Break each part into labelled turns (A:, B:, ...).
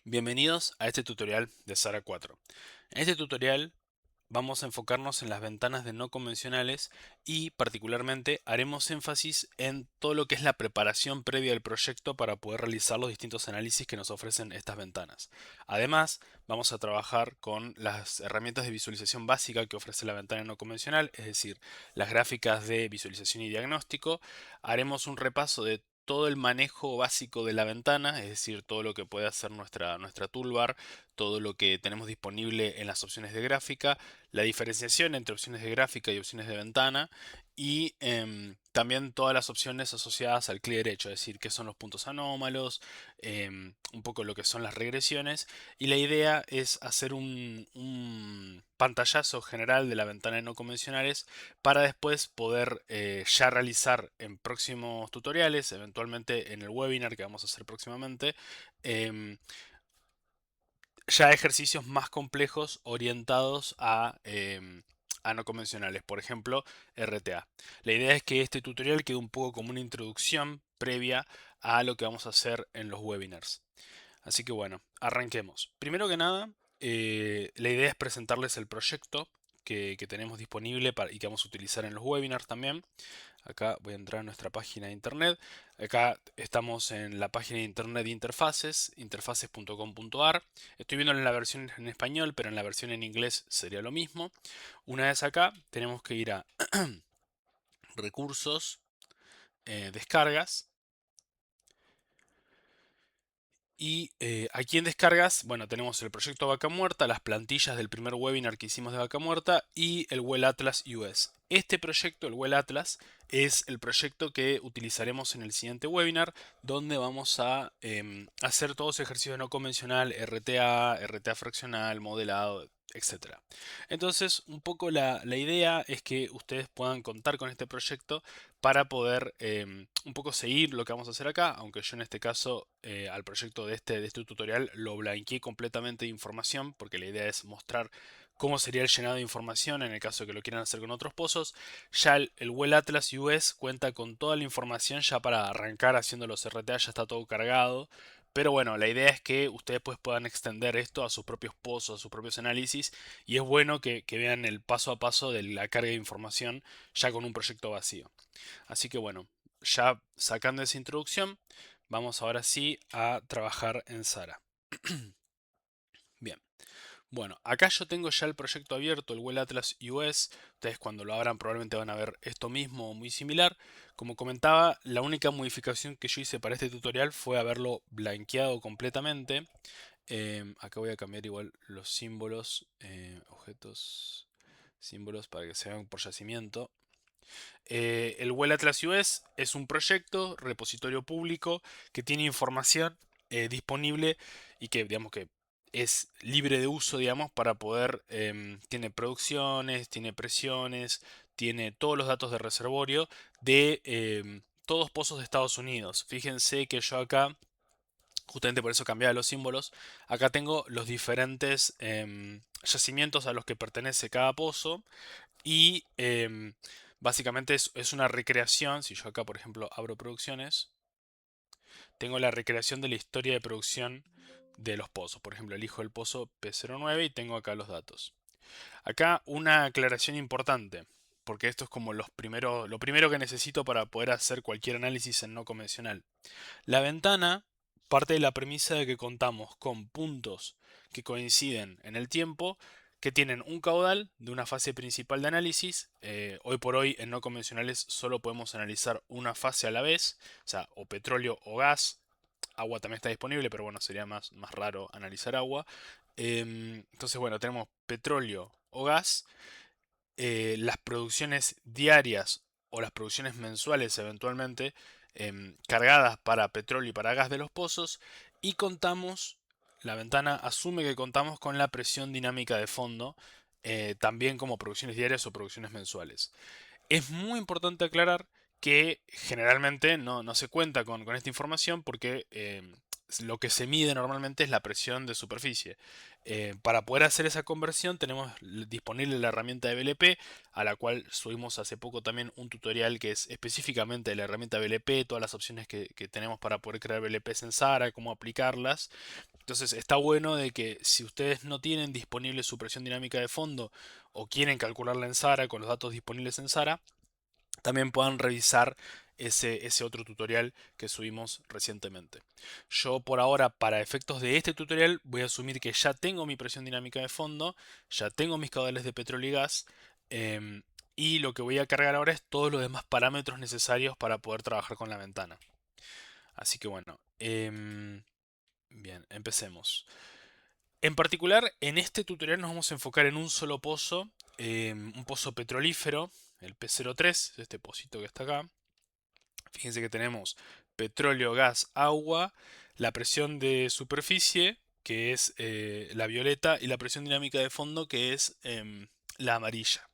A: Bienvenidos a este tutorial de Sara 4. En este tutorial vamos a enfocarnos en las ventanas de no convencionales y particularmente haremos énfasis en todo lo que es la preparación previa del proyecto para poder realizar los distintos análisis que nos ofrecen estas ventanas. Además, vamos a trabajar con las herramientas de visualización básica que ofrece la ventana no convencional, es decir, las gráficas de visualización y diagnóstico. Haremos un repaso de todo el manejo básico de la ventana, es decir, todo lo que puede hacer nuestra toolbar, todo lo que tenemos disponible en las opciones de gráfica, la diferenciación entre opciones de gráfica y opciones de ventana y también todas las opciones asociadas al clic derecho, es decir, qué son los puntos anómalos, un poco lo que son las regresiones, y la idea es hacer un pantallazo general de la ventana de no convencionales para después poder ya realizar en próximos tutoriales, eventualmente en el webinar que vamos a hacer próximamente, em, ya ejercicios más complejos orientados a no convencionales, por ejemplo, RTA. La idea es que este tutorial quede un poco como una introducción previa a lo que vamos a hacer en los webinars. Así que bueno, arranquemos. Primero que nada, la idea es presentarles el proyecto que tenemos disponible y que vamos a utilizar en los webinars también. Acá voy a entrar a nuestra página de internet. Acá estamos en la página de internet de interfaces, interfaces.com.ar. Estoy viendo en la versión en español, pero en la versión en inglés sería lo mismo. Una vez acá, tenemos que ir a recursos, descargas. Y aquí en descargas, bueno, tenemos el proyecto Vaca Muerta, las plantillas del primer webinar que hicimos de Vaca Muerta y el Well Atlas US. Este proyecto, el Well Atlas, es el proyecto que utilizaremos en el siguiente webinar, donde vamos a hacer todos ejercicios no convencional, RTA fraccional, modelado, etcétera. Entonces, un poco la idea es que ustedes puedan contar con este proyecto para poder un poco seguir lo que vamos a hacer acá, aunque yo en este caso al proyecto de este tutorial lo blanqueé completamente de información, porque la idea es mostrar cómo sería el llenado de información en el caso de que lo quieran hacer con otros pozos. Ya el Well Atlas US cuenta con toda la información ya para arrancar haciendo los RTA, ya está todo cargado. Pero bueno, la idea es que ustedes pues puedan extender esto a sus propios pozos, a sus propios análisis, y es bueno que vean el paso a paso de la carga de información ya con un proyecto vacío. Así que bueno, ya sacando esa introducción, vamos ahora sí a trabajar en Sara. Bien, bueno, acá yo tengo ya el proyecto abierto, el Well Atlas US. Ustedes cuando lo abran probablemente van a ver esto mismo o muy similar. Como comentaba, la única modificación que yo hice para este tutorial fue haberlo blanqueado completamente. Acá voy a cambiar igual los símbolos, objetos, símbolos para que se vean por yacimiento. El Well Atlas US es un proyecto, repositorio público, que tiene información disponible y que, digamos, que es libre de uso, digamos, para poder, tiene producciones, tiene presiones, tiene todos los datos de reservorio de todos pozos de Estados Unidos. Fíjense que yo acá, justamente por eso cambiaba los símbolos, acá tengo los diferentes yacimientos a los que pertenece cada pozo y básicamente es una recreación. Si yo acá, por ejemplo, abro producciones, tengo la recreación de la historia de producción de los pozos. Por ejemplo, elijo el pozo P09 y tengo acá los datos. Acá una aclaración importante, porque esto es como lo primero que necesito para poder hacer cualquier análisis en no convencional. La ventana parte de la premisa de que contamos con puntos que coinciden en el tiempo, que tienen un caudal de una fase principal de análisis. Hoy por hoy en no convencionales solo podemos analizar una fase a la vez, o sea, o petróleo o gas. Agua también está disponible, pero bueno, sería más raro analizar agua. Entonces, bueno, tenemos petróleo o gas, las producciones diarias o las producciones mensuales eventualmente cargadas para petróleo y para gas de los pozos, y contamos, la ventana asume que contamos con la presión dinámica de fondo, también como producciones diarias o producciones mensuales. Es muy importante aclarar que generalmente no se cuenta con esta información porque lo que se mide normalmente es la presión de superficie. Para poder hacer esa conversión tenemos disponible la herramienta de BLP, a la cual subimos hace poco también un tutorial que es específicamente de la herramienta BLP, todas las opciones que tenemos para poder crear BLPs en Sara, cómo aplicarlas. Entonces está bueno de que si ustedes no tienen disponible su presión dinámica de fondo o quieren calcularla en Sara con los datos disponibles en Sara, también puedan revisar ese otro tutorial que subimos recientemente. Yo por ahora, para efectos de este tutorial, voy a asumir que ya tengo mi presión dinámica de fondo, ya tengo mis caudales de petróleo y gas, em, y lo que voy a cargar ahora es todos los demás parámetros necesarios para poder trabajar con la ventana. Así que bueno, bien, empecemos. En particular, en este tutorial nos vamos a enfocar en un solo pozo, un pozo petrolífero, el P03, este pocito que está acá. Fíjense que tenemos petróleo, gas, agua, la presión de superficie, que es la violeta, y la presión dinámica de fondo, que es la amarilla.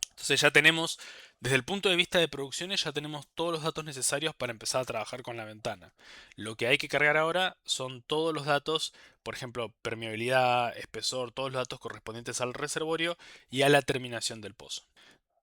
A: Entonces ya tenemos, desde el punto de vista de producciones, ya tenemos todos los datos necesarios para empezar a trabajar con la ventana. Lo que hay que cargar ahora son todos los datos, por ejemplo, permeabilidad, espesor, todos los datos correspondientes al reservorio y a la terminación del pozo.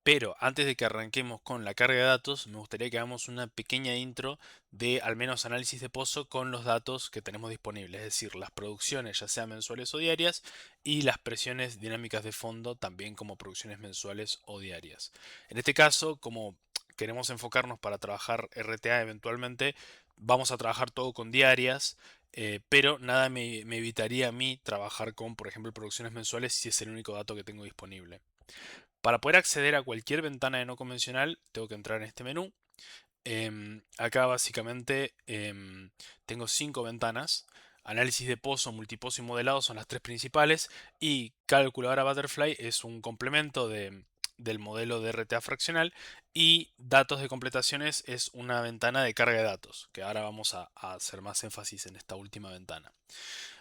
A: Pero antes de que arranquemos con la carga de datos, me gustaría que hagamos una pequeña intro de al menos análisis de pozo con los datos que tenemos disponibles, es decir, las producciones ya sean mensuales o diarias y las presiones dinámicas de fondo también como producciones mensuales o diarias. En este caso, como queremos enfocarnos para trabajar RTA eventualmente, vamos a trabajar todo con diarias. Pero nada me evitaría a mí trabajar con, por ejemplo, producciones mensuales si es el único dato que tengo disponible. Para poder acceder a cualquier ventana de no convencional, tengo que entrar en este menú. Acá básicamente tengo 5 ventanas. Análisis de pozo, multipozo y modelado son las tres principales. Y calculadora Butterfly es un complemento del modelo de RTA fraccional. Y datos de completaciones es una ventana de carga de datos, que ahora vamos a hacer más énfasis en esta última ventana.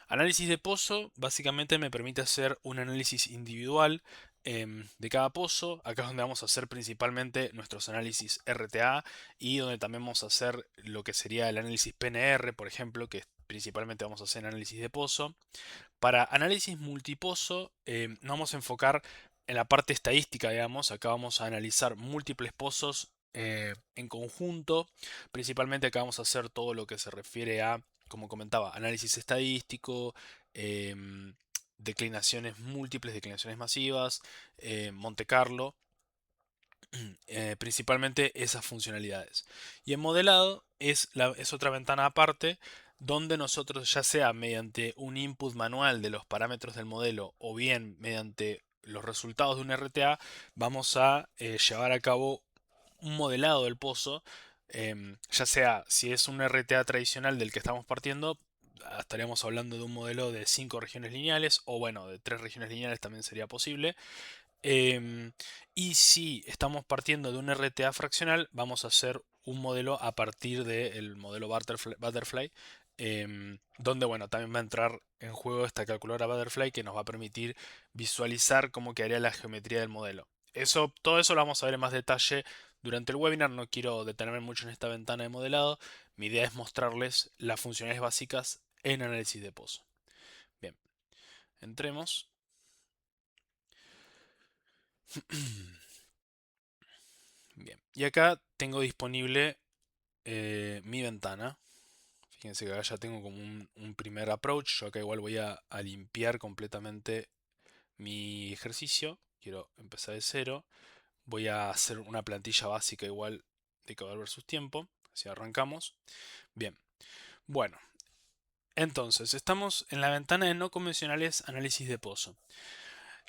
A: Análisis de pozo básicamente me permite hacer un análisis individual de cada pozo. Acá es donde vamos a hacer principalmente nuestros análisis RTA y donde también vamos a hacer lo que sería el análisis PNR, por ejemplo, que principalmente vamos a hacer análisis de pozo. Para análisis multipozo nos vamos a enfocar en la parte estadística, digamos. Acá vamos a analizar múltiples pozos en conjunto. Principalmente acá vamos a hacer todo lo que se refiere a, como comentaba, análisis estadístico, em, declinaciones múltiples, declinaciones masivas, Monte Carlo, principalmente esas funcionalidades. Y en modelado es otra ventana aparte donde nosotros, ya sea mediante un input manual de los parámetros del modelo o bien mediante los resultados de un RTA, vamos a llevar a cabo un modelado del pozo. Ya sea si es un RTA tradicional del que estamos partiendo, estaríamos hablando de un modelo de 5 regiones lineales, o bueno, de 3 regiones lineales también sería posible. Em, y si estamos partiendo de un RTA fraccional, vamos a hacer un modelo a partir del modelo Butterfly, donde bueno, también va a entrar en juego esta calculadora Butterfly que nos va a permitir visualizar cómo quedaría la geometría del modelo. Todo eso lo vamos a ver en más detalle durante el webinar. No quiero detenerme mucho en esta ventana de modelado. Mi idea es mostrarles las funciones básicas en análisis de pozo. Bien, entremos. Bien, y acá tengo disponible mi ventana. Fíjense que acá ya tengo como un primer approach. Yo acá igual voy a limpiar completamente mi ejercicio. Quiero empezar de cero. Voy a hacer una plantilla básica igual de caudal versus tiempo. Así arrancamos. Bien, bueno. Entonces, estamos en la ventana de no convencionales análisis de pozo.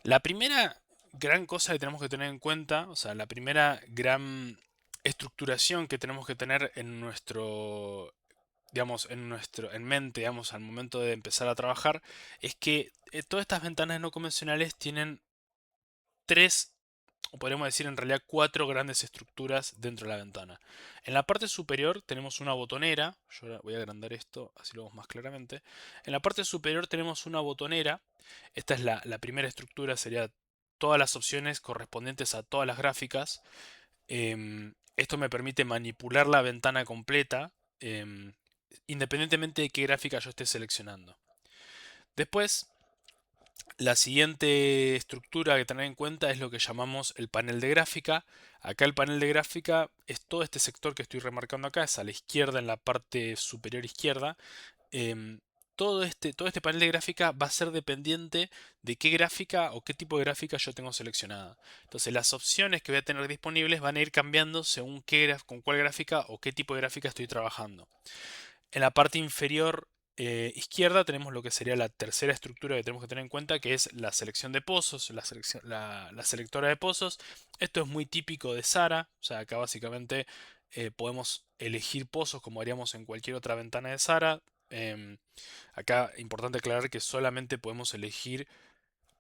A: La primera gran cosa que tenemos que tener en cuenta, o sea, la primera gran estructuración que tenemos que tener en nuestro, digamos, en mente, digamos, al momento de empezar a trabajar, es que todas estas ventanas no convencionales tienen tres, o podríamos decir en realidad cuatro grandes estructuras dentro de la ventana. En la parte superior tenemos una botonera, yo ahora voy a agrandar esto, así lo vemos más claramente. En la parte superior tenemos una botonera, esta es la primera estructura, sería todas las opciones correspondientes a todas las gráficas. Esto me permite manipular la ventana completa. independientemente de qué gráfica yo esté seleccionando. Después, la siguiente estructura que tener en cuenta es lo que llamamos el panel de gráfica. Acá el panel de gráfica es todo este sector que estoy remarcando acá, es a la izquierda, en la parte superior izquierda. Em, todo este panel de gráfica va a ser dependiente de qué gráfica o qué tipo de gráfica yo tengo seleccionada. Entonces las opciones que voy a tener disponibles van a ir cambiando según con cuál gráfica o qué tipo de gráfica estoy trabajando. En la parte inferior izquierda tenemos lo que sería la tercera estructura que tenemos que tener en cuenta, que es la selección de pozos, la selectora de pozos. Esto es muy típico de Sara, o sea, acá básicamente podemos elegir pozos como haríamos en cualquier otra ventana de Sara. Acá importante aclarar que solamente podemos elegir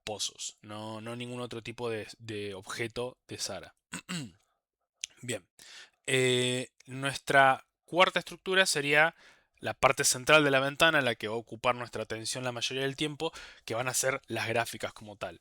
A: pozos, no ningún otro tipo de objeto de Sara. Bien, nuestra cuarta estructura sería la parte central de la ventana, la que va a ocupar nuestra atención la mayoría del tiempo, que van a ser las gráficas como tal.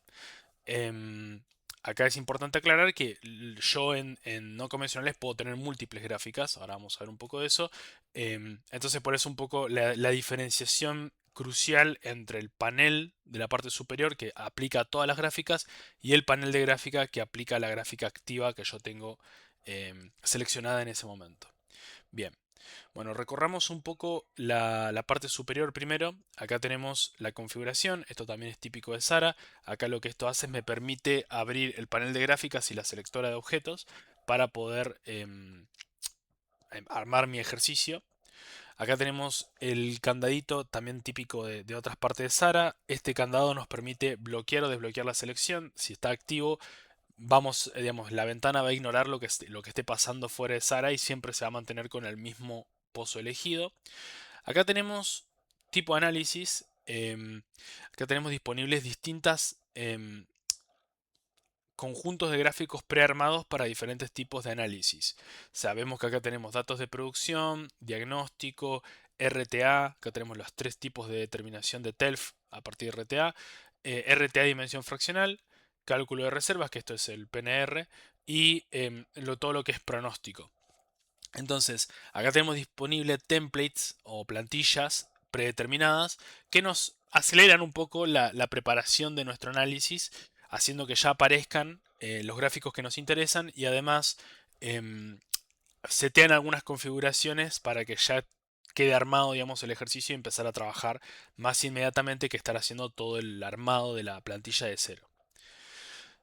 A: Em, Acá es importante aclarar que yo en no convencionales puedo tener múltiples gráficas, ahora vamos a ver un poco de eso. Entonces por eso un poco la diferenciación crucial entre el panel de la parte superior que aplica a todas las gráficas y el panel de gráfica que aplica a la gráfica activa que yo tengo seleccionada en ese momento. Bien, bueno, recorramos un poco la parte superior primero. Acá tenemos la configuración, esto también es típico de Sara. Acá lo que esto hace es me permite abrir el panel de gráficas y la selectora de objetos para poder armar mi ejercicio. Acá tenemos el candadito también típico de otras partes de Sara. Este candado nos permite bloquear o desbloquear la selección. Si está activo, digamos, la ventana va a ignorar lo que esté pasando fuera de Sara y siempre se va a mantener con el mismo pozo elegido. Acá tenemos tipo análisis. Acá tenemos disponibles distintas conjuntos de gráficos prearmados para diferentes tipos de análisis. Sabemos que acá tenemos datos de producción, diagnóstico, RTA. Acá tenemos los tres tipos de determinación de TELF a partir de RTA. RTA dimensión fraccional, cálculo de reservas, que esto es el PNR, y todo lo que es pronóstico. Entonces, acá tenemos disponible templates o plantillas predeterminadas que nos aceleran un poco la preparación de nuestro análisis, haciendo que ya aparezcan los gráficos que nos interesan y además em, setean algunas configuraciones para que ya quede armado, digamos, el ejercicio y empezar a trabajar más inmediatamente que estar haciendo todo el armado de la plantilla de cero.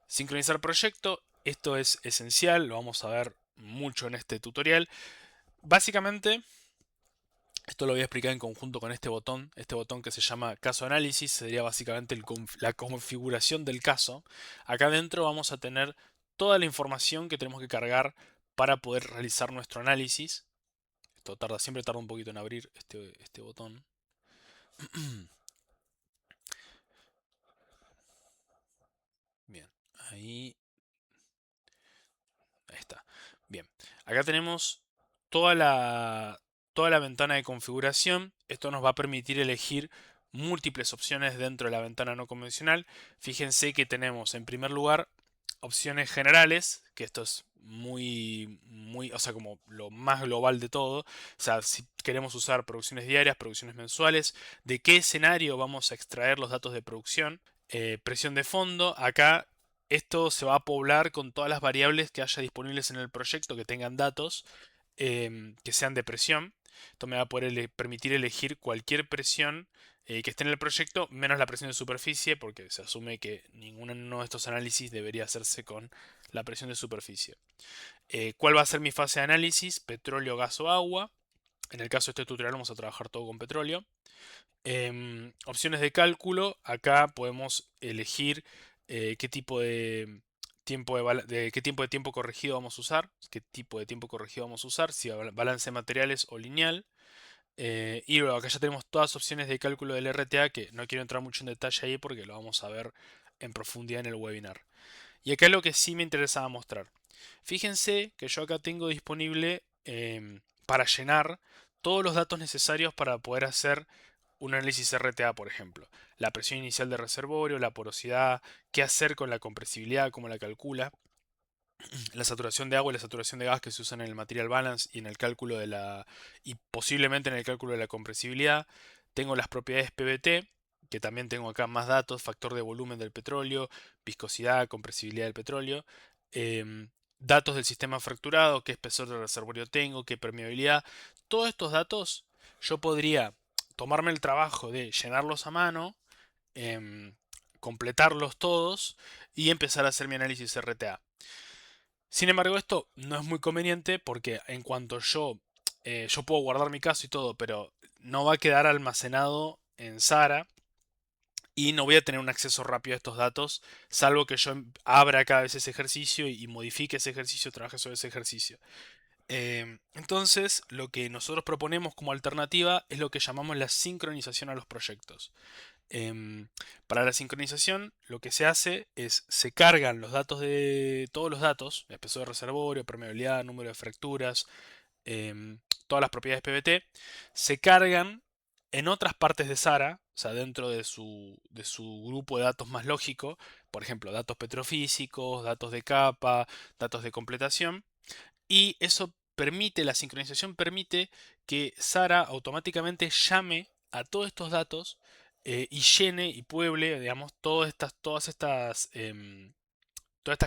A: Sincronizar proyecto, esto es esencial, lo vamos a ver mucho en este tutorial. Básicamente, esto lo voy a explicar en conjunto con este botón que se llama caso análisis, sería básicamente la configuración del caso. Acá adentro vamos a tener toda la información que tenemos que cargar para poder realizar nuestro análisis. Esto siempre tarda un poquito en abrir este botón. Bien, ahí Ahí está. Bien, acá tenemos toda toda la ventana de configuración. Esto nos va a permitir elegir múltiples opciones dentro de la ventana no convencional. Fíjense que tenemos en primer lugar opciones generales, que esto es o sea, como lo más global de todo. O sea, si queremos usar producciones diarias, producciones mensuales, de qué escenario vamos a extraer los datos de producción. Presión de fondo, acá esto se va a poblar con todas las variables que haya disponibles en el proyecto que tengan datos que sean de presión. Esto me va a poder permitir elegir cualquier presión que esté en el proyecto, menos la presión de superficie, porque se asume que ninguno de estos análisis debería hacerse con la presión de superficie. ¿Cuál va a ser mi fase de análisis? Petróleo, gas o agua. En el caso de este tutorial vamos a trabajar todo con petróleo. Opciones de cálculo, acá podemos elegir qué tipo de qué tiempo de tiempo corregido vamos a usar, qué tipo de tiempo corregido vamos a usar, si balance de materiales o lineal. Y luego acá ya tenemos todas las opciones de cálculo del RTA, que no quiero entrar mucho en detalle ahí porque lo vamos a ver en profundidad en el webinar. Y acá es lo que sí me interesaba mostrar. Fíjense que yo acá tengo disponible para llenar todos los datos necesarios para poder hacer un análisis RTA, por ejemplo. La presión inicial del reservorio, la porosidad, qué hacer con la compresibilidad, cómo la calcula. la saturación de agua y la saturación de gas que se usan en el material balance y en el cálculo de la y posiblemente en el cálculo de la compresibilidad. Tengo las propiedades PVT, que también tengo acá más datos, factor de volumen del petróleo, viscosidad, compresibilidad del petróleo, datos del sistema fracturado, qué espesor de reservorio tengo, qué permeabilidad. Todos estos datos yo podría tomarme el trabajo de llenarlos a mano, em, completarlos todos y empezar a hacer mi análisis RTA. Sin embargo, esto no es muy conveniente porque en cuanto yo puedo guardar mi caso y todo, pero no va a quedar almacenado en Sara y no voy a tener un acceso rápido a estos datos, salvo que yo abra cada vez ese ejercicio y modifique ese ejercicio, trabaje sobre ese ejercicio. Entonces, lo que nosotros proponemos como alternativa es lo que llamamos la sincronización a los proyectos. Em, para la sincronización, lo que se hace es se cargan los datos de todos los datos, espesor de reservorio, permeabilidad, número de fracturas, todas las propiedades PVT, se cargan en otras partes de Sara, o sea, dentro de su grupo de datos más lógico, por ejemplo, datos petrofísicos, datos de capa, datos de completación, y eso permite, la sincronización permite que Sara automáticamente llame a todos estos datos y llene y pueble, digamos, todas estas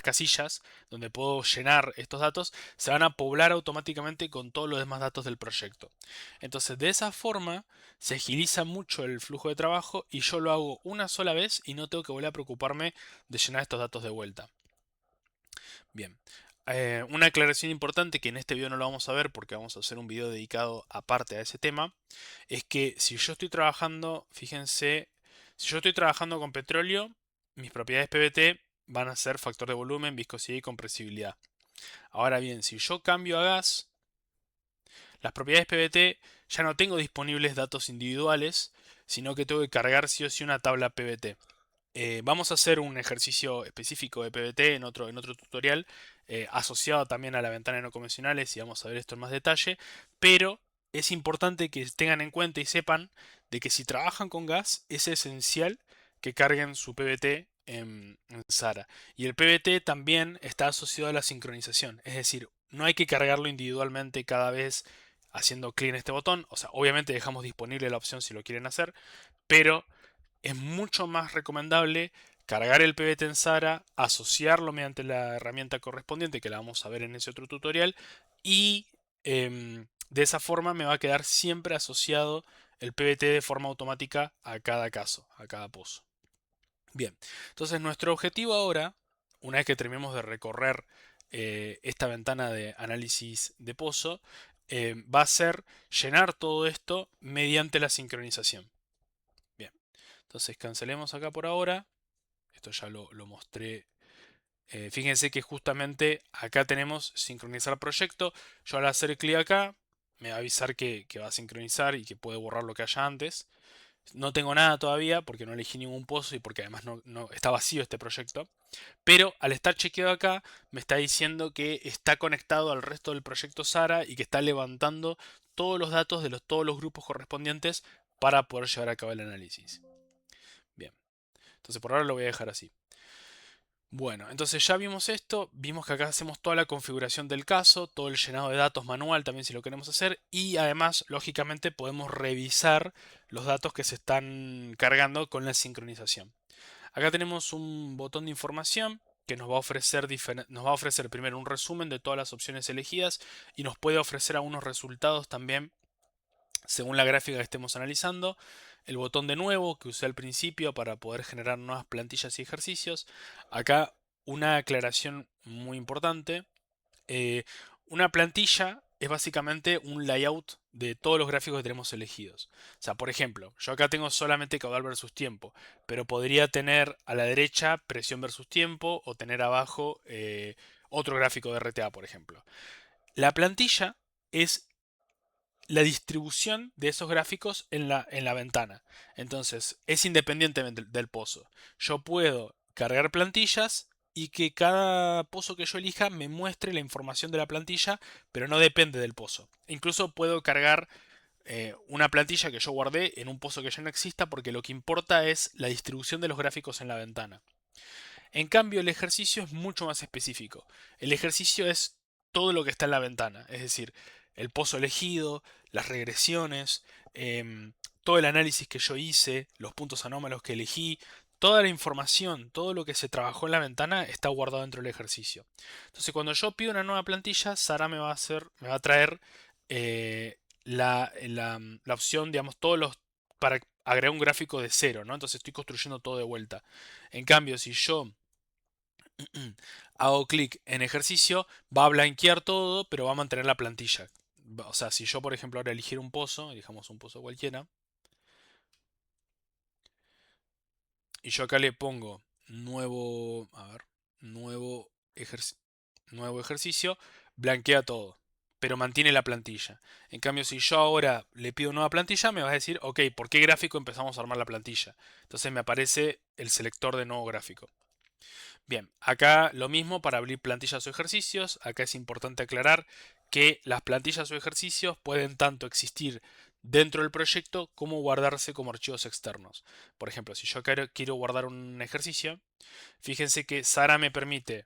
A: casillas donde puedo llenar estos datos, se van a poblar automáticamente con todos los demás datos del proyecto. Entonces, de esa forma, se agiliza mucho el flujo de trabajo y yo lo hago una sola vez y no tengo que volver a preocuparme de llenar estos datos de vuelta. Bien. Una aclaración importante que en este video no lo vamos a ver porque vamos a hacer un video dedicado aparte a ese tema, es que si yo estoy trabajando, fíjense, si yo estoy trabajando con petróleo, mis propiedades PVT van a ser factor de volumen, viscosidad y compresibilidad. Ahora bien, si yo cambio a gas, las propiedades PVT ya no tengo disponibles datos individuales, sino que tengo que cargar sí o sí una tabla PVT. Vamos a hacer un ejercicio específico de PVT en otro tutorial, asociado también a la ventana de no convencionales y vamos a ver esto en más detalle, pero es importante que tengan en cuenta y sepan de que si trabajan con gas es esencial que carguen su PVT en Sara. Y el PVT también está asociado a la sincronización, es decir, no hay que cargarlo individualmente cada vez haciendo clic en este botón, o sea, obviamente dejamos disponible la opción si lo quieren hacer, pero es mucho más recomendable cargar el PVT en Sara, asociarlo mediante la herramienta correspondiente, que la vamos a ver en ese otro tutorial, y de esa forma me va a quedar siempre asociado el PVT de forma automática a cada caso, a cada pozo. Bien, entonces nuestro objetivo ahora, una vez que terminemos de recorrer esta ventana de análisis de pozo, va a ser llenar todo esto mediante la sincronización. Bien, entonces cancelemos acá por ahora. Esto ya lo mostré. Fíjense que justamente acá tenemos sincronizar proyecto. Yo al hacer clic acá me va a avisar que va a sincronizar y que puede borrar lo que haya antes. No tengo nada todavía porque no elegí ningún pozo y porque además no está vacío este proyecto. Pero al estar chequeado acá me está diciendo que está conectado al resto del proyecto Sara y que está levantando todos los datos de todos los grupos correspondientes para poder llevar a cabo el análisis. Bien, entonces por ahora lo voy a dejar así. Bueno, entonces ya vimos esto, vimos que acá hacemos toda la configuración del caso, todo el llenado de datos manual también si lo queremos hacer y además, lógicamente, podemos revisar los datos que se están cargando con la sincronización. Acá tenemos un botón de información que nos va a ofrecer primero un resumen de todas las opciones elegidas y nos puede ofrecer algunos resultados también según la gráfica que estemos analizando. El botón de nuevo que usé al principio para poder generar nuevas plantillas y ejercicios. Acá una aclaración muy importante. Eh, una plantilla es básicamente un layout de todos los gráficos que tenemos elegidos. O sea, por ejemplo, yo acá tengo solamente caudal versus tiempo, pero podría tener a la derecha presión versus tiempo o tener abajo otro gráfico de RTA, por ejemplo. La plantilla es la distribución de esos gráficos en la ventana. Entonces, es independientemente del pozo. Yo puedo cargar plantillas y que cada pozo que yo elija me muestre la información de la plantilla, pero no depende del pozo. Incluso puedo cargar una plantilla que yo guardé en un pozo que ya no exista porque lo que importa es la distribución de los gráficos en la ventana. En cambio, el ejercicio es mucho más específico. El ejercicio es todo lo que está en la ventana, es decir, el pozo elegido, las regresiones, todo el análisis que yo hice, los puntos anómalos que elegí, toda la información, todo lo que se trabajó en la ventana está guardado dentro del ejercicio. Entonces, cuando yo pido una nueva plantilla, Sara me va a traer la opción, digamos, para agregar un gráfico de cero, ¿no? Entonces estoy construyendo todo de vuelta. En cambio, si yo hago clic en ejercicio, va a blanquear todo, pero va a mantener la plantilla. O sea, si yo, por ejemplo, ahora eligiera un pozo, elijamos un pozo cualquiera, y yo acá le pongo nuevo, a ver, nuevo, nuevo ejercicio, blanquea todo, pero mantiene la plantilla. En cambio, si yo ahora le pido nueva plantilla, me va a decir, ok, ¿por qué gráfico empezamos a armar la plantilla? Entonces me aparece el selector de nuevo gráfico. Bien, acá lo mismo para abrir plantillas o ejercicios. Acá es importante aclarar que las plantillas o ejercicios pueden tanto existir dentro del proyecto como guardarse como archivos externos. Por ejemplo, si yo quiero guardar un ejercicio, fíjense que Sara me permite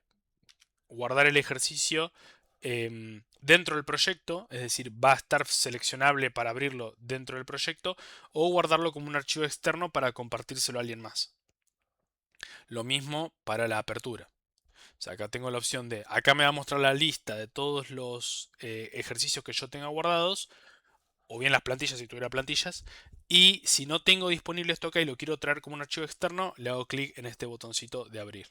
A: guardar el ejercicio dentro del proyecto, es decir, va a estar seleccionable para abrirlo dentro del proyecto, o guardarlo como un archivo externo para compartírselo a alguien más. Lo mismo para la apertura. O sea, acá tengo la opción de, acá me va a mostrar la lista de todos los ejercicios que yo tenga guardados, o bien las plantillas si tuviera plantillas, y si no tengo disponible esto acá y lo quiero traer como un archivo externo, le hago clic en este botoncito de abrir.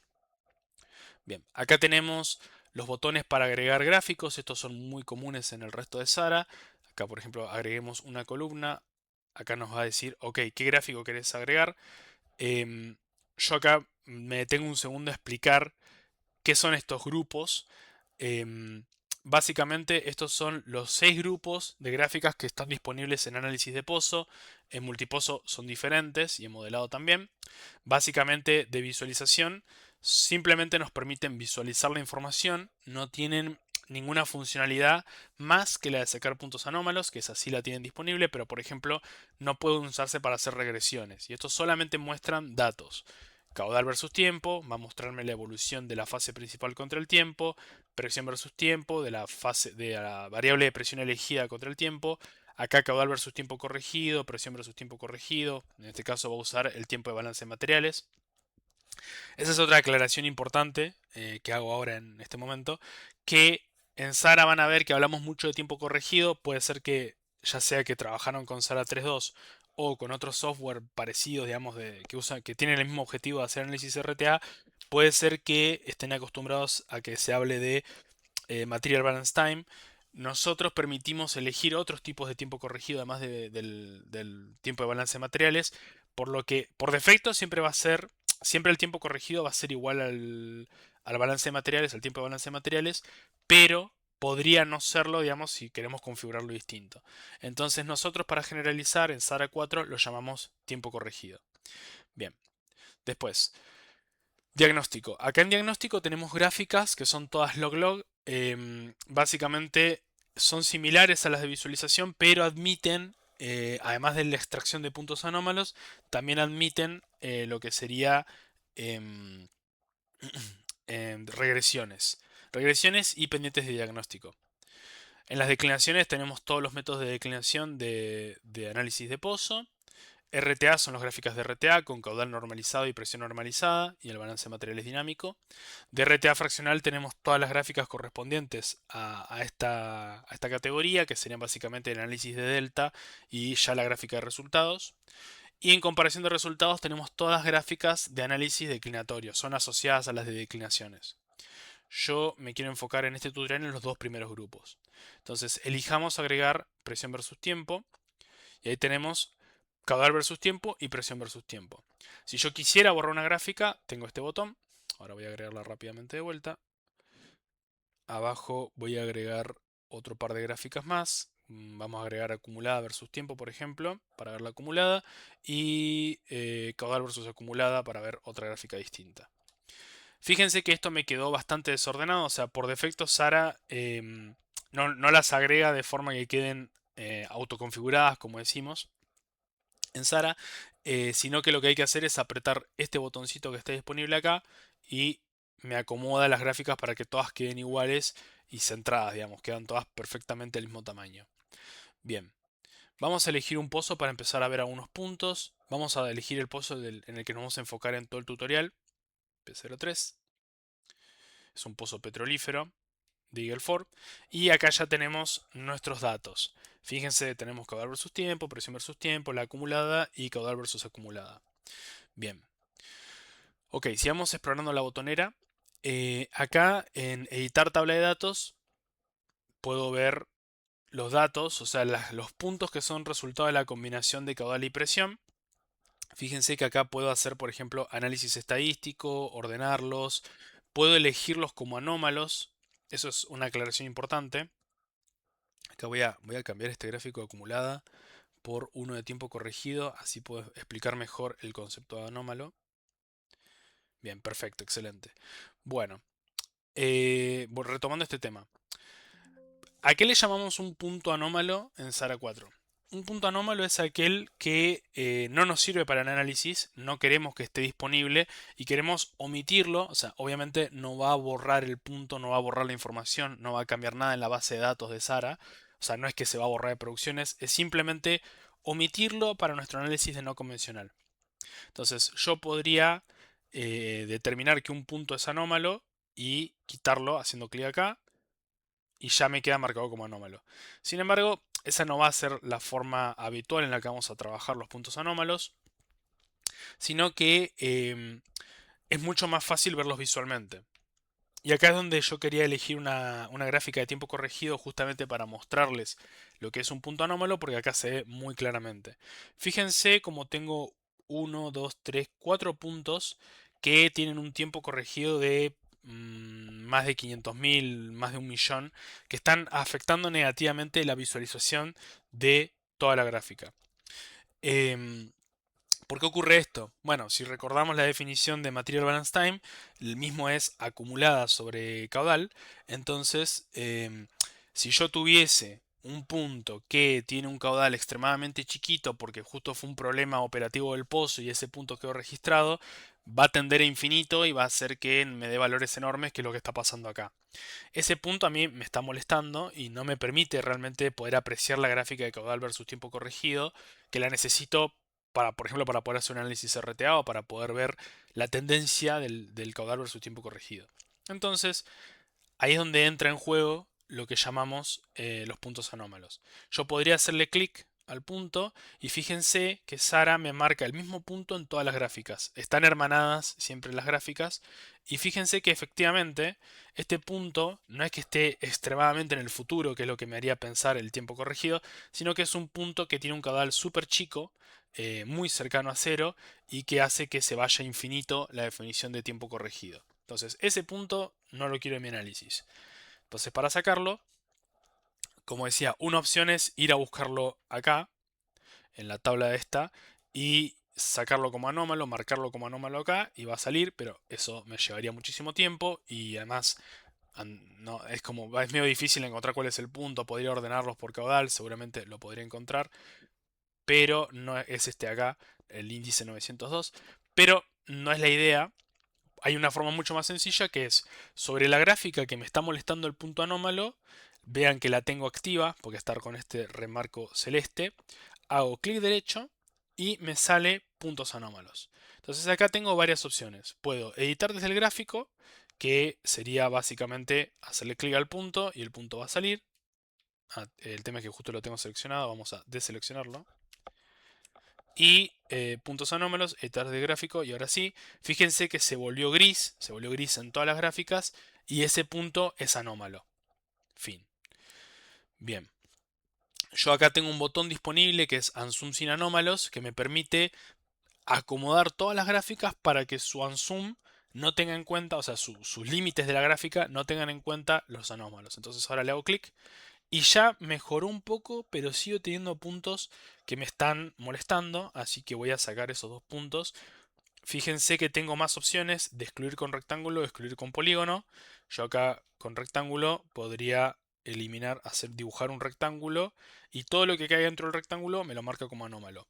A: Bien, acá tenemos los botones para agregar gráficos, estos son muy comunes en el resto de Sara. Acá, por ejemplo, agreguemos una columna, acá nos va a decir, ok, ¿qué gráfico querés agregar? Yo acá me detengo un segundo a explicar qué son estos grupos. Em, Básicamente estos son los 6 grupos de gráficas que están disponibles en análisis de pozo. En multipozo son diferentes y en modelado también. Básicamente de visualización simplemente nos permiten visualizar la información, no tienen ninguna funcionalidad más que la de sacar puntos anómalos, que esa sí la tienen disponible, pero por ejemplo no pueden usarse para hacer regresiones. Y estos solamente muestran datos. Caudal versus tiempo, va a mostrarme la evolución de la fase principal contra el tiempo, presión versus tiempo, de la fase de la variable de presión elegida contra el tiempo. Acá caudal versus tiempo corregido, presión versus tiempo corregido. En este caso va a usar el tiempo de balance de materiales. Esa es otra aclaración importante que hago ahora en este momento. Que en Sara van a ver que hablamos mucho de tiempo corregido. Puede ser que ya sea que trabajaron con Sara 3.2 o con otros software parecidos, digamos, que tienen el mismo objetivo de hacer análisis RTA. Puede ser que estén acostumbrados a que se hable de Material Balance Time. Nosotros permitimos elegir otros tipos de tiempo corregido además del tiempo de balance de materiales, por lo que por defecto siempre el tiempo corregido va a ser igual al balance de materiales, al tiempo de balance de materiales, pero podría no serlo, digamos, si queremos configurarlo distinto. Entonces nosotros para generalizar en SARA 4 lo llamamos tiempo corregido. Bien, después, diagnóstico. Acá en diagnóstico tenemos gráficas que son todas log-log. Básicamente son similares a las de visualización, pero admiten, además de la extracción de puntos anómalos, también admiten lo que sería em, regresiones. Regresiones y pendientes de diagnóstico. En las declinaciones tenemos todos los métodos de declinación de análisis de pozo. RTA son las gráficas de RTA con caudal normalizado y presión normalizada y el balance de materiales dinámico. De RTA fraccional tenemos todas las gráficas correspondientes a esta categoría, que serían básicamente el análisis de delta y ya la gráfica de resultados. Y en comparación de resultados tenemos todas gráficas de análisis declinatorio, son asociadas a las de declinaciones. Yo me quiero enfocar en este tutorial en los dos primeros grupos. Entonces, elijamos agregar presión versus tiempo y ahí tenemos caudal versus tiempo y presión versus tiempo. Si yo quisiera borrar una gráfica, tengo este botón. Ahora voy a agregarla rápidamente de vuelta. Abajo voy a agregar otro par de gráficas más. Vamos a agregar acumulada versus tiempo, por ejemplo, para ver la acumulada. Y caudal versus acumulada para ver otra gráfica distinta. Fíjense que esto me quedó bastante desordenado. O sea, por defecto Sara no las agrega de forma que queden autoconfiguradas, como decimos en Sara. sino que lo que hay que hacer es apretar este botoncito que está disponible acá y me acomoda las gráficas para que todas queden iguales y centradas, digamos, quedan todas perfectamente del mismo tamaño. Bien, vamos a elegir un pozo para empezar a ver algunos puntos. Vamos a elegir el pozo en el que nos vamos a enfocar en todo el tutorial. P03. Es un pozo petrolífero de Eagle Ford. Y acá ya tenemos nuestros datos. Fíjense, tenemos caudal versus tiempo, presión versus tiempo, la acumulada y caudal versus acumulada. Bien. Ok, sigamos explorando la botonera. Acá en editar tabla de datos puedo ver los datos, o sea, los puntos que son resultado de la combinación de caudal y presión. Fíjense que acá puedo hacer, por ejemplo, análisis estadístico, ordenarlos, puedo elegirlos como anómalos. Eso es una aclaración importante. Acá voy a cambiar este gráfico de acumulada por uno de tiempo corregido, así puedo explicar mejor el concepto de anómalo. Bien, perfecto, excelente. Bueno, retomando este tema. ¿A qué le llamamos un punto anómalo en SARA 4? Un punto anómalo es aquel que no nos sirve para el análisis, no queremos que esté disponible y queremos omitirlo. O sea, obviamente no va a borrar el punto, no va a borrar la información, no va a cambiar nada en la base de datos de SARA. O sea, no es que se va a borrar de producciones, es simplemente omitirlo para nuestro análisis de no convencional. Entonces, yo podría determinar que un punto es anómalo y quitarlo haciendo clic acá y ya me queda marcado como anómalo. Sin embargo, esa no va a ser la forma habitual en la que vamos a trabajar los puntos anómalos, sino que es mucho más fácil verlos visualmente. Y acá es donde yo quería elegir una gráfica de tiempo corregido justamente para mostrarles lo que es un punto anómalo, porque acá se ve muy claramente. Fíjense como tengo 1, 2, 3, 4 puntos que tienen un tiempo corregido de más de 500.000, más de 1.000.000, que están afectando negativamente la visualización de toda la gráfica. Em, ¿Por qué ocurre esto? Bueno, si recordamos la definición de Material Balance Time, el mismo es acumulada sobre caudal. Entonces, si yo tuviese un punto que tiene un caudal extremadamente chiquito porque justo fue un problema operativo del pozo y ese punto quedó registrado, va a tender a infinito y va a hacer que me dé valores enormes, que es lo que está pasando acá. Ese punto a mí me está molestando y no me permite realmente poder apreciar la gráfica de caudal versus tiempo corregido, que la necesito para, por ejemplo, para poder hacer un análisis RTA o para poder ver la tendencia del caudal versus tiempo corregido. Entonces, ahí es donde entra en juego lo que llamamos los puntos anómalos. Yo podría hacerle clic al punto y fíjense que Sara me marca el mismo punto en todas las gráficas. Están hermanadas siempre las gráficas y fíjense que efectivamente este punto no es que esté extremadamente en el futuro, que es lo que me haría pensar el tiempo corregido, sino que es un punto que tiene un caudal súper chico, muy cercano a cero y que hace que se vaya infinito la definición de tiempo corregido. Entonces, ese punto no lo quiero en mi análisis. Entonces, para sacarlo, como decía, una opción es ir a buscarlo acá, en la tabla de esta, y sacarlo como anómalo, marcarlo como anómalo acá, y va a salir, pero eso me llevaría muchísimo tiempo, y además no, es medio difícil encontrar cuál es el punto, podría ordenarlos por caudal, seguramente lo podría encontrar, pero no es este acá, el índice 902, pero no es la idea. Hay una forma mucho más sencilla que es sobre la gráfica que me está molestando el punto anómalo. Vean que la tengo activa porque estar con este remarco celeste. Hago clic derecho y me sale puntos anómalos. Entonces acá tengo varias opciones. Puedo editar desde el gráfico, que sería básicamente hacerle clic al punto y el punto va a salir. El tema es que justo lo tengo seleccionado, vamos a deseleccionarlo. Y puntos anómalos, editar de gráfico, y ahora sí, fíjense que se volvió gris en todas las gráficas, y ese punto es anómalo. Fin. Bien. Yo acá tengo un botón disponible que es Unzoom sin anómalos, que me permite acomodar todas las gráficas para que su unzoom no tenga en cuenta, o sea, sus límites de la gráfica no tengan en cuenta los anómalos. Entonces ahora le hago clic y ya mejoró un poco, pero sigo teniendo puntos que me están molestando, así que voy a sacar esos dos puntos. Fíjense que tengo más opciones de excluir con rectángulo, de excluir con polígono. Yo acá con rectángulo podría dibujar un rectángulo y todo lo que caiga dentro del rectángulo me lo marca como anómalo.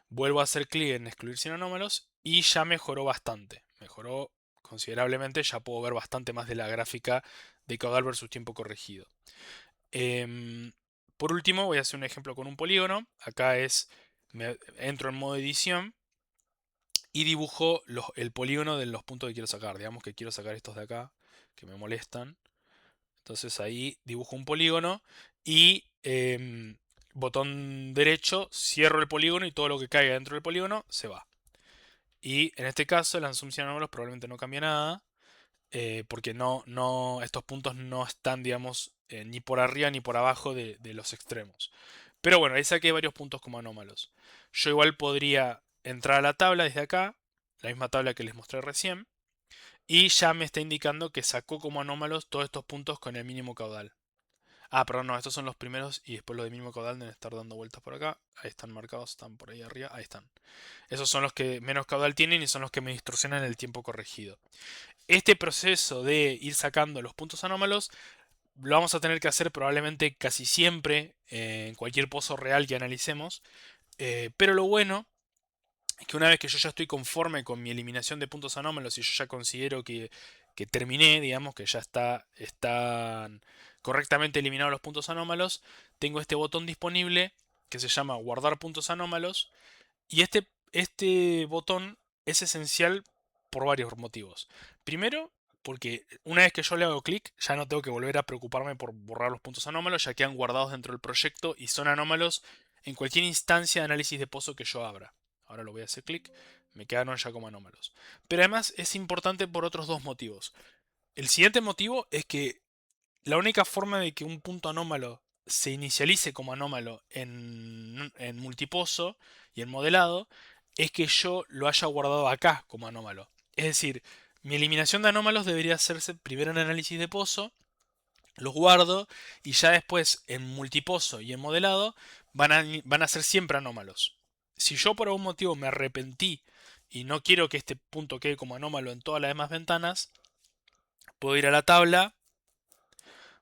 A: vuelvo a hacer clic en excluir sin anómalos y ya mejoró bastante. Mejoró considerablemente, ya puedo ver bastante más de la gráfica de caudal versus tiempo corregido. Em, por último, voy a hacer un ejemplo con un polígono. Acá entro en modo edición y dibujo el polígono de los puntos que quiero sacar. Digamos que quiero sacar estos de acá, que me molestan. Entonces ahí dibujo un polígono y botón derecho, cierro el polígono y todo lo que caiga dentro del polígono se va. Y en este caso, la asunción de números probablemente no cambia nada, porque estos puntos no están, digamos, ni por arriba ni por abajo de los extremos. Pero bueno, ahí saqué varios puntos como anómalos. Yo igual podría entrar a la tabla desde acá, la misma tabla que les mostré recién, y ya me está indicando que sacó como anómalos todos estos puntos con el mínimo caudal. Ah, perdón, no, estos son los primeros y después los de mínimo caudal deben estar dando vueltas por acá. Ahí están marcados, están por ahí arriba, ahí están. Esos son los que menos caudal tienen y son los que me distorsionan el tiempo corregido. Este proceso de ir sacando los puntos anómalos lo vamos a tener que hacer probablemente casi siempre en cualquier pozo real que analicemos. Pero lo bueno es que una vez que yo ya estoy conforme con mi eliminación de puntos anómalos y yo ya considero que terminé, digamos, que ya están correctamente eliminados los puntos anómalos, tengo este botón disponible que se llama guardar puntos anómalos y este botón es esencial por varios motivos. Primero, porque una vez que yo le hago clic, ya no tengo que volver a preocuparme por borrar los puntos anómalos, ya quedan guardados dentro del proyecto y son anómalos en cualquier instancia de análisis de pozo que yo abra. Ahora lo voy a hacer clic, me quedaron ya como anómalos. Pero además es importante por otros dos motivos. El siguiente motivo es que la única forma de que un punto anómalo se inicialice como anómalo en multipozo y en modelado es que yo lo haya guardado acá como anómalo. Es decir, mi eliminación de anómalos debería hacerse primero en análisis de pozo, los guardo y ya después en multipozo y en modelado van a ser siempre anómalos. Si yo por algún motivo me arrepentí y no quiero que este punto quede como anómalo en todas las demás ventanas, puedo ir a la tabla,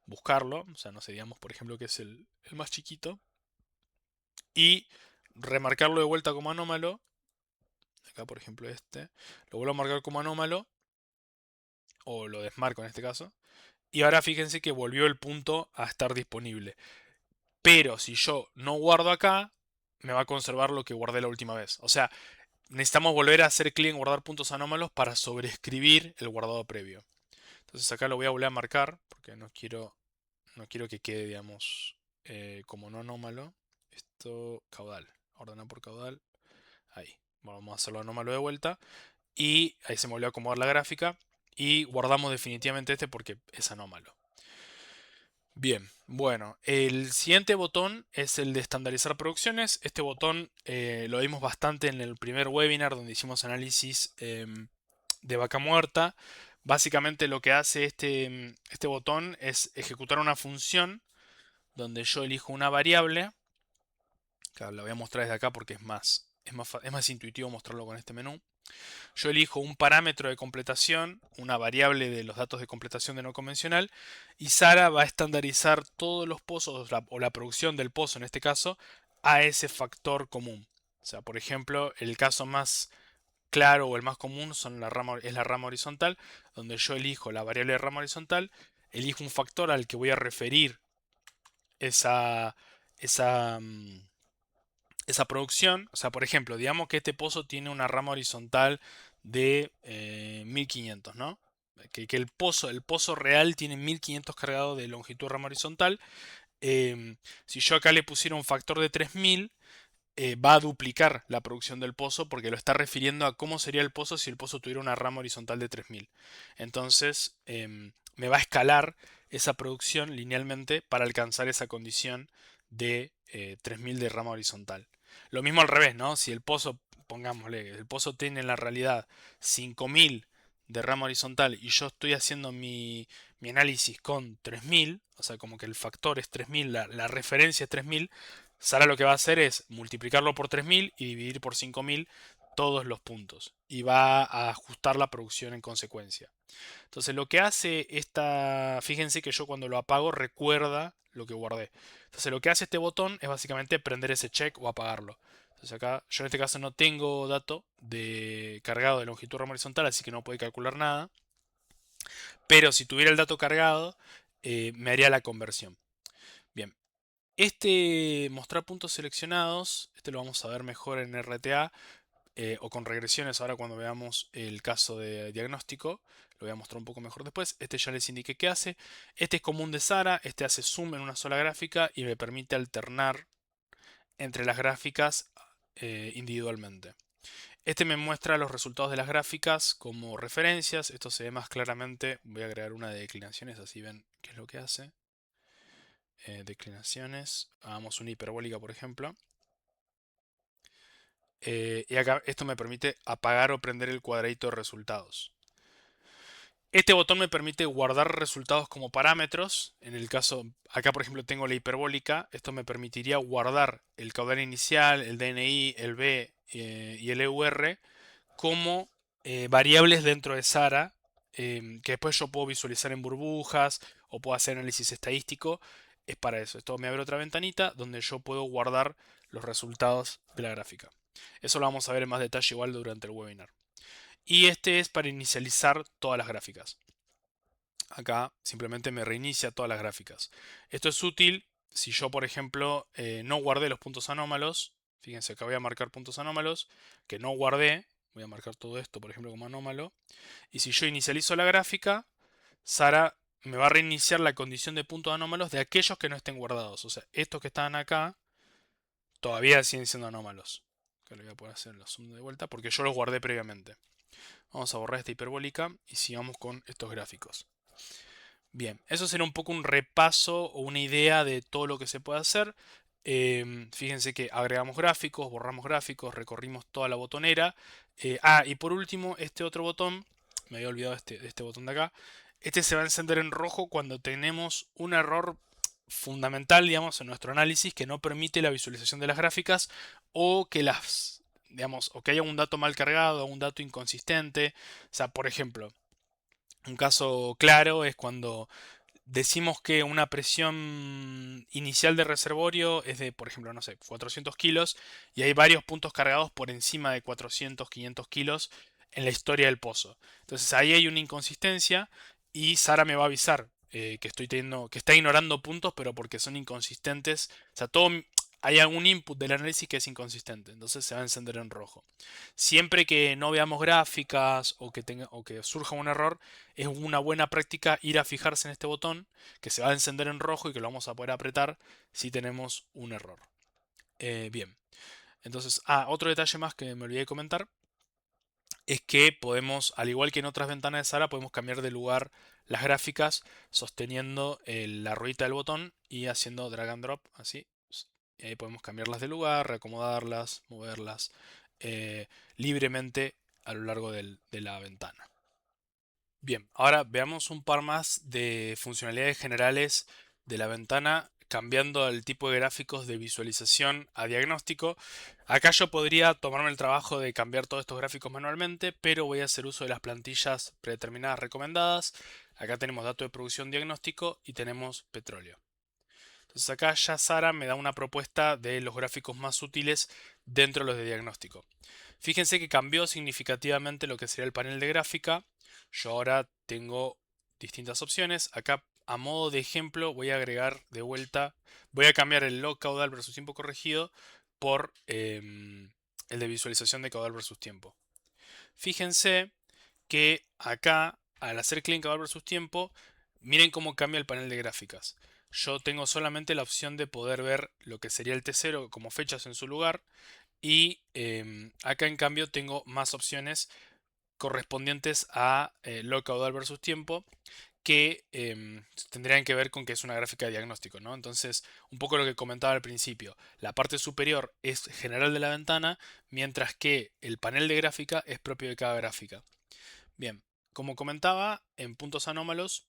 A: buscarlo, o sea, no sé, digamos por ejemplo que es el más chiquito, y remarcarlo de vuelta como anómalo. Acá por ejemplo lo vuelvo a marcar como anómalo, o lo desmarco en este caso, y ahora fíjense que volvió el punto a estar disponible. Pero si yo no guardo acá, me va a conservar lo que guardé la última vez. O sea, necesitamos volver a hacer clic en guardar puntos anómalos para sobreescribir el guardado previo. Entonces acá lo voy a volver a marcar porque no quiero que quede, digamos, como no anómalo. Esto, caudal. Ordenar por caudal. Ahí. Bueno, vamos a hacerlo anómalo de vuelta. Y ahí se me volvió a acomodar la gráfica. Y guardamos definitivamente este porque es anómalo. Bien, bueno, el siguiente botón es el de estandarizar producciones. Este botón lo vimos bastante en el primer webinar donde hicimos análisis de vaca muerta. Básicamente lo que hace este botón es ejecutar una función donde yo elijo una variable. Que la voy a mostrar desde acá porque es más intuitivo mostrarlo con este menú. Yo elijo un parámetro de completación, una variable de los datos de completación de no convencional, y Sara va a estandarizar todos los pozos o la producción del pozo en este caso a ese factor común. O sea, por ejemplo, el caso más claro o el más común es la rama horizontal, donde yo elijo la variable de rama horizontal, elijo un factor al que voy a referir esa, esa, mm, esa producción. O sea, por ejemplo, digamos que este pozo tiene una rama horizontal de 1500, ¿no? Que el pozo real tiene 1500 cargado de longitud de rama horizontal. Si yo acá le pusiera un factor de 3000, va a duplicar la producción del pozo porque lo está refiriendo a cómo sería el pozo si el pozo tuviera una rama horizontal de 3000. Entonces, me va a escalar esa producción linealmente para alcanzar esa condición de 3000 de rama horizontal. Lo mismo al revés, ¿no? Si el pozo, pongámosle, el pozo tiene en la realidad 5000 de rama horizontal y yo estoy haciendo mi análisis con 3000, o sea, como que el factor es 3000, la referencia es 3000, Sara lo que va a hacer es multiplicarlo por 3000 y dividir por 5000 todos los puntos. Y va a ajustar la producción en consecuencia. Entonces lo que hace fíjense que yo cuando lo apago recuerda lo que guardé. Entonces lo que hace este botón es básicamente prender ese check o apagarlo. Entonces acá yo en este caso no tengo dato de cargado de longitud rama horizontal, así que no puede calcular nada. Pero si tuviera el dato cargado, me haría la conversión. Bien, este mostrar puntos seleccionados, este lo vamos a ver mejor en RTA o con regresiones ahora cuando veamos el caso de diagnóstico. Lo voy a mostrar un poco mejor después. Este ya les indiqué qué hace. Este es común de Sara, este hace zoom en una sola gráfica y me permite alternar entre las gráficas individualmente. Este me muestra los resultados de las gráficas como referencias. Esto se ve más claramente. Voy a agregar una de declinaciones, así ven qué es lo que hace. Declinaciones. Hagamos una hiperbólica, por ejemplo. Y acá esto me permite apagar o prender el cuadradito de resultados. Este botón me permite guardar resultados como parámetros. En el caso, acá por ejemplo tengo la hiperbólica. Esto me permitiría guardar el caudal inicial, el DNI, el B y el EUR como variables dentro de Sara, que después yo puedo visualizar en burbujas o puedo hacer análisis estadístico. Es para eso. Esto me abre otra ventanita donde yo puedo guardar los resultados de la gráfica. Eso lo vamos a ver en más detalle igual durante el webinar. Y este es para inicializar todas las gráficas. Acá simplemente me reinicia todas las gráficas. Esto es útil si yo, por ejemplo, no guardé los puntos anómalos. Fíjense, acá voy a marcar puntos anómalos que no guardé. Voy a marcar todo esto, por ejemplo, como anómalo. Y si yo inicializo la gráfica, Sara me va a reiniciar la condición de puntos anómalos de aquellos que no estén guardados. O sea, estos que están acá todavía siguen siendo anómalos. Que le voy a poder hacer la zoom de vuelta porque yo los guardé previamente. Vamos a borrar esta hiperbólica y sigamos con estos gráficos. Bien, eso será un poco un repaso o una idea de todo lo que se puede hacer. Fíjense que agregamos gráficos, borramos gráficos, recorrimos toda la botonera. Y por último, este otro botón, me había olvidado de este botón de acá. Este se va a encender en rojo cuando tenemos un error fundamental, digamos, en nuestro análisis que no permite la visualización de las gráficas o que digamos, o que haya un dato mal cargado, un dato inconsistente. O sea, por ejemplo, un caso claro es cuando decimos que una presión inicial de reservorio es de, por ejemplo, no sé, 400 kilos y hay varios puntos cargados por encima de 400, 500 kilos en la historia del pozo. Entonces ahí hay una inconsistencia y Sara me va a avisar que estoy teniendo, que está ignorando puntos, pero porque son inconsistentes. O sea, hay algún input del análisis que es inconsistente, entonces se va a encender en rojo. Siempre que no veamos gráficas o que surja un error, es una buena práctica ir a fijarse en este botón que se va a encender en rojo y que lo vamos a poder apretar si tenemos un error. Bien, entonces, otro detalle más que me olvidé de comentar es que podemos, al igual que en otras ventanas de Sara, podemos cambiar de lugar las gráficas sosteniendo la ruedita del botón y haciendo drag and drop, así. Y ahí podemos cambiarlas de lugar, reacomodarlas, moverlas libremente a lo largo de la ventana. Bien, ahora veamos un par más de funcionalidades generales de la ventana, cambiando el tipo de gráficos de visualización a diagnóstico. Acá yo podría tomarme el trabajo de cambiar todos estos gráficos manualmente, pero voy a hacer uso de las plantillas predeterminadas recomendadas. Acá tenemos dato de producción diagnóstico y tenemos petróleo. Entonces acá ya Sara me da una propuesta de los gráficos más útiles dentro de los de diagnóstico. Fíjense que cambió significativamente lo que sería el panel de gráfica. Yo ahora tengo distintas opciones. Acá a modo de ejemplo voy a agregar de vuelta, voy a cambiar el log caudal versus tiempo corregido por el de visualización de caudal versus tiempo. Fíjense que acá al hacer clic en caudal versus tiempo, miren cómo cambia el panel de gráficas. Yo tengo solamente la opción de poder ver lo que sería el T0 como fechas en su lugar y acá en cambio tengo más opciones correspondientes a log caudal versus tiempo que tendrían que ver con que es una gráfica de diagnóstico, ¿no? Entonces, un poco lo que comentaba al principio, la parte superior es general de la ventana, mientras que el panel de gráfica es propio de cada gráfica. Bien, como comentaba, en puntos anómalos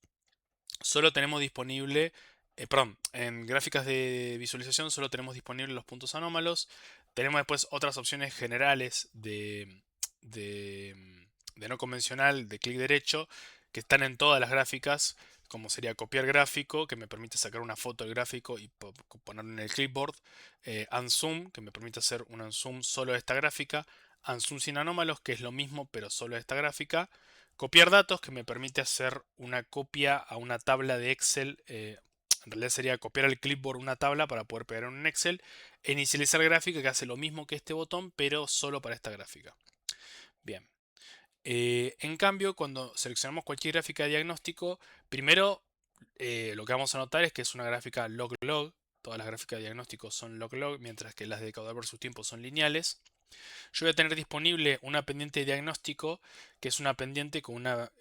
A: solo tenemos disponible, perdón, en gráficas de visualización solo tenemos disponibles los puntos anómalos. Tenemos después otras opciones generales de no convencional, de clic derecho, que están en todas las gráficas, como sería copiar gráfico, que me permite sacar una foto del gráfico y ponerlo en el clipboard. Unzoom, que me permite hacer un unzoom solo de esta gráfica. Unzoom sin anómalos, que es lo mismo pero solo de esta gráfica. Copiar datos, que me permite hacer una copia a una tabla de Excel. En realidad sería copiar al clipboard una tabla para poder pegar en un Excel. E inicializar gráfica, que hace lo mismo que este botón, pero solo para esta gráfica. Bien. En cambio, cuando seleccionamos cualquier gráfica de diagnóstico, primero lo que vamos a notar es que es una gráfica log-log. Todas las gráficas de diagnóstico son log-log, mientras que las de caudal versus tiempo son lineales. Yo voy a tener disponible una pendiente de diagnóstico, que es una pendiente con una...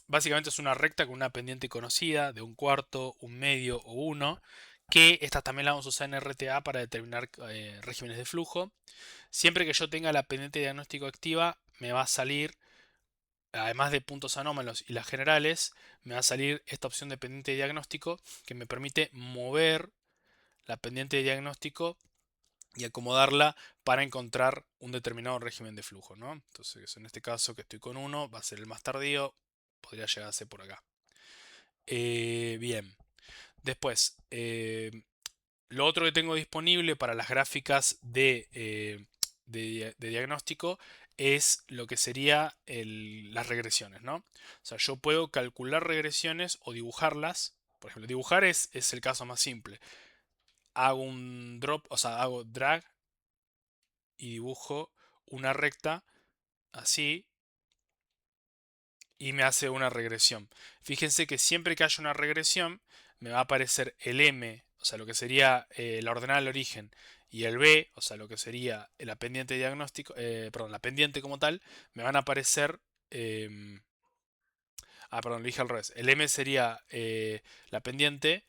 A: básicamente es una recta con una pendiente conocida de un cuarto, un medio o uno, que esta también la vamos a usar en RTA para determinar regímenes de flujo. Siempre que yo tenga la pendiente de diagnóstico activa, me va a salir, además de puntos anómalos y las generales, me va a salir esta opción de pendiente de diagnóstico que me permite mover la pendiente de diagnóstico y acomodarla para encontrar un determinado régimen de flujo, ¿no? Entonces, en este caso que estoy con uno, va a ser el más tardío, podría llegar a ser por acá. Bien, después, lo otro que tengo disponible para las gráficas de diagnóstico es lo que sería las regresiones, ¿no? O sea, yo puedo calcular regresiones o dibujarlas. Por ejemplo, dibujar es el caso más simple. Hago un drop, o sea, hago drag y dibujo una recta así y me hace una regresión. Fíjense que siempre que haya una regresión me va a aparecer el M, o sea, lo que sería la ordenada al origen, y el B, o sea, lo que sería la pendiente diagnóstico, perdón, la pendiente como tal, me van a aparecer... perdón, lo dije al revés. El M sería la pendiente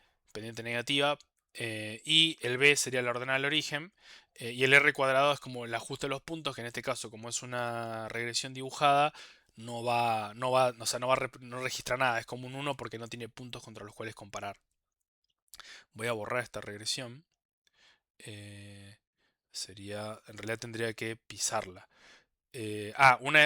A: negativa, y el B sería la ordenada al origen, y el R cuadrado es como el ajuste de los puntos, que en este caso, como es una regresión dibujada, o sea, no registra nada, es como un 1 porque no tiene puntos contra los cuales comparar. Voy a borrar esta regresión. eh, en realidad tendría que pisarla.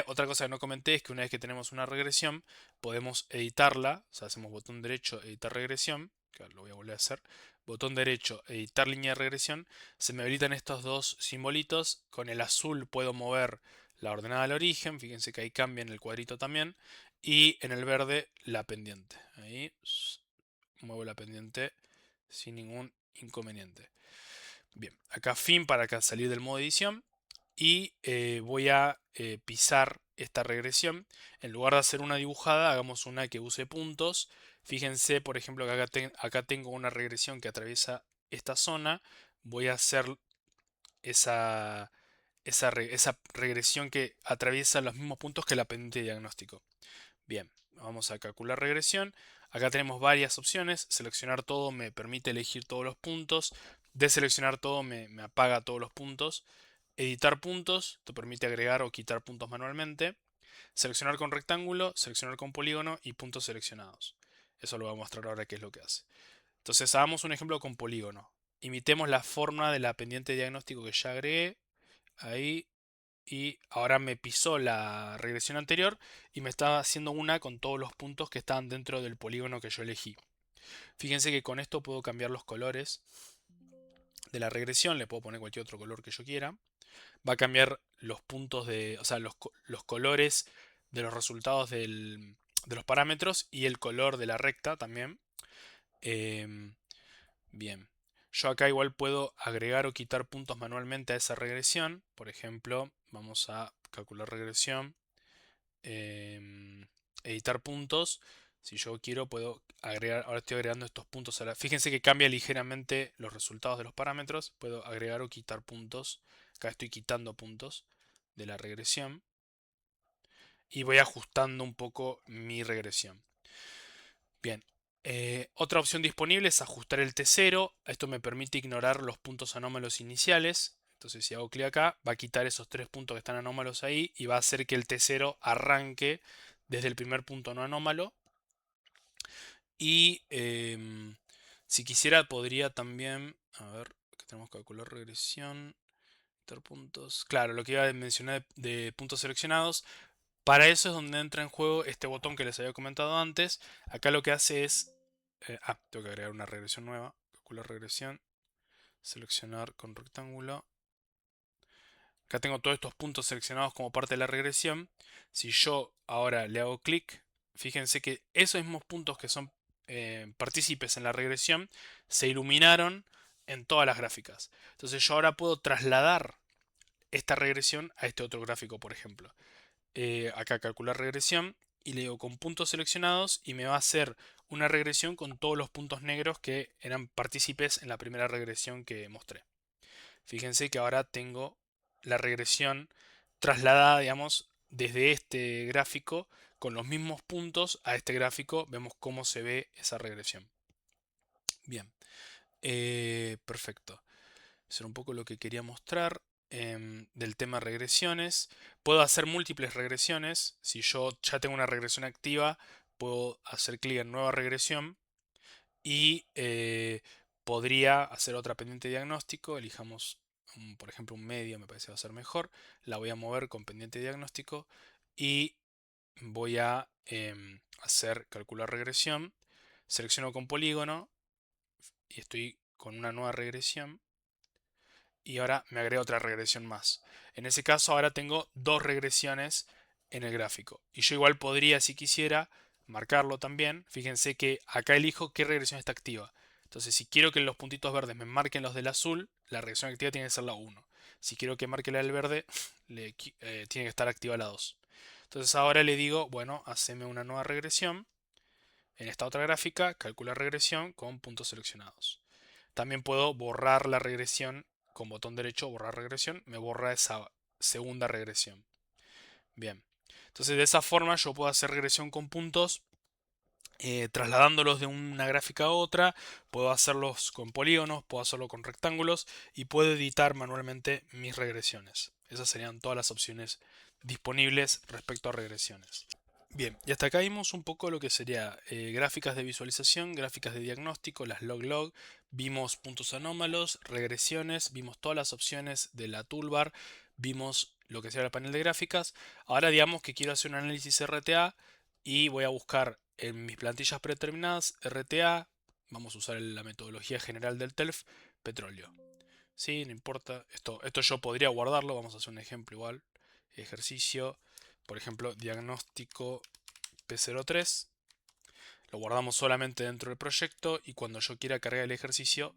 A: Otra cosa que no comenté es que una vez que tenemos una regresión, podemos editarla. O sea, hacemos botón derecho, editar regresión, que lo voy a volver a hacer. Botón derecho, editar línea de regresión. Se me habilitan estos dos simbolitos. Con el azul puedo mover la ordenada al origen. Fíjense que ahí cambia en el cuadrito también. Y en el verde, la pendiente. Ahí muevo la pendiente sin ningún inconveniente. Bien, acá fin para acá salir del modo edición y voy a pisar esta regresión. En lugar de hacer una dibujada, hagamos una que use puntos. Fíjense, por ejemplo, que acá tengo una regresión que atraviesa esta zona. Voy a hacer esa, esa regresión que atraviesa los mismos puntos que la pendiente de diagnóstico. Bien, vamos a calcular regresión. Acá tenemos varias opciones. Seleccionar todo me permite elegir todos los puntos. Deseleccionar todo me apaga todos los puntos. Editar puntos te permite agregar o quitar puntos manualmente. Seleccionar con rectángulo, seleccionar con polígono y puntos seleccionados. Eso lo voy a mostrar ahora qué es lo que hace. Entonces hagamos un ejemplo con polígono. Imitemos la forma de la pendiente de diagnóstico que ya agregué. Ahí. Y ahora me pisó la regresión anterior y me está haciendo una con todos los puntos que estaban dentro del polígono que yo elegí. Fíjense que con esto puedo cambiar los colores de la regresión. Le puedo poner cualquier otro color que yo quiera. Va a cambiar los puntos o sea, los colores de los resultados de los parámetros y el color de la recta también. Em, bien. Yo acá igual puedo agregar o quitar puntos manualmente a esa regresión. Por ejemplo, vamos a calcular regresión. em, Editar puntos. Si yo quiero puedo agregar, ahora estoy agregando estos puntos a Fíjense que cambia ligeramente los resultados de los parámetros. Puedo agregar o quitar puntos. Acá estoy quitando puntos de la regresión. Y voy ajustando un poco mi regresión. Bien. Otra opción disponible es ajustar el T0. Esto me permite ignorar los puntos anómalos iniciales. Entonces si hago clic acá, va a quitar esos tres puntos que están anómalos ahí y va a hacer que el T0 arranque desde el primer punto no anómalo. Y si quisiera podría también, a ver, que tenemos que calcular regresión, puntos. Claro, lo que iba a mencionar de puntos seleccionados. Para eso es donde entra en juego este botón que les había comentado antes. Acá lo que hace es... tengo que agregar una regresión nueva. Calcular regresión. Seleccionar con rectángulo. Acá tengo todos estos puntos seleccionados como parte de la regresión. Si yo ahora le hago clic, fíjense que esos mismos puntos que son partícipes en la regresión se iluminaron en todas las gráficas. Entonces yo ahora puedo trasladar esta regresión a este otro gráfico, por ejemplo. Acá calcular regresión y le digo con puntos seleccionados y me va a hacer una regresión con todos los puntos negros que eran partícipes en la primera regresión que mostré. Fíjense que ahora tengo la regresión trasladada, digamos, desde este gráfico con los mismos puntos a este gráfico. Vemos cómo se ve esa regresión. Bien, perfecto. Eso era un poco lo que quería mostrar del tema regresiones. Puedo hacer múltiples regresiones. Si yo ya tengo una regresión activa, puedo hacer clic en nueva regresión y podría hacer otra pendiente de diagnóstico. Elijamos, por ejemplo, un medio, me parece que va a ser mejor. La voy a mover con pendiente de diagnóstico y voy a hacer calcular regresión. Selecciono con polígono y estoy con una nueva regresión. Y ahora me agrego otra regresión más. En ese caso ahora tengo dos regresiones en el gráfico. Y yo igual podría, si quisiera, marcarlo también. Fíjense que acá elijo qué regresión está activa. Entonces, si quiero que los puntitos verdes me marquen los del azul, la regresión activa tiene que ser la 1. Si quiero que marque la del verde, tiene que estar activa la 2. Entonces ahora le digo, bueno, haceme una nueva regresión. En esta otra gráfica, calcula regresión con puntos seleccionados. También puedo borrar la regresión con botón derecho, borrar regresión, me borra esa segunda regresión. Bien, entonces de esa forma yo puedo hacer regresión con puntos, trasladándolos de una gráfica a otra, puedo hacerlos con polígonos, puedo hacerlo con rectángulos y puedo editar manualmente mis regresiones. Esas serían todas las opciones disponibles respecto a regresiones. Bien, y hasta acá vimos un poco lo que sería gráficas de visualización, gráficas de diagnóstico, las log-log, vimos puntos anómalos, regresiones, vimos todas las opciones de la toolbar, vimos lo que sería el panel de gráficas. Ahora digamos que quiero hacer un análisis RTA y voy a buscar en mis plantillas predeterminadas RTA, vamos a usar la metodología general del TELF, petróleo. Sí, no importa, esto yo podría guardarlo, vamos a hacer un ejemplo igual, ejercicio. Por ejemplo, diagnóstico P03. Lo guardamos solamente dentro del proyecto y cuando yo quiera cargar el ejercicio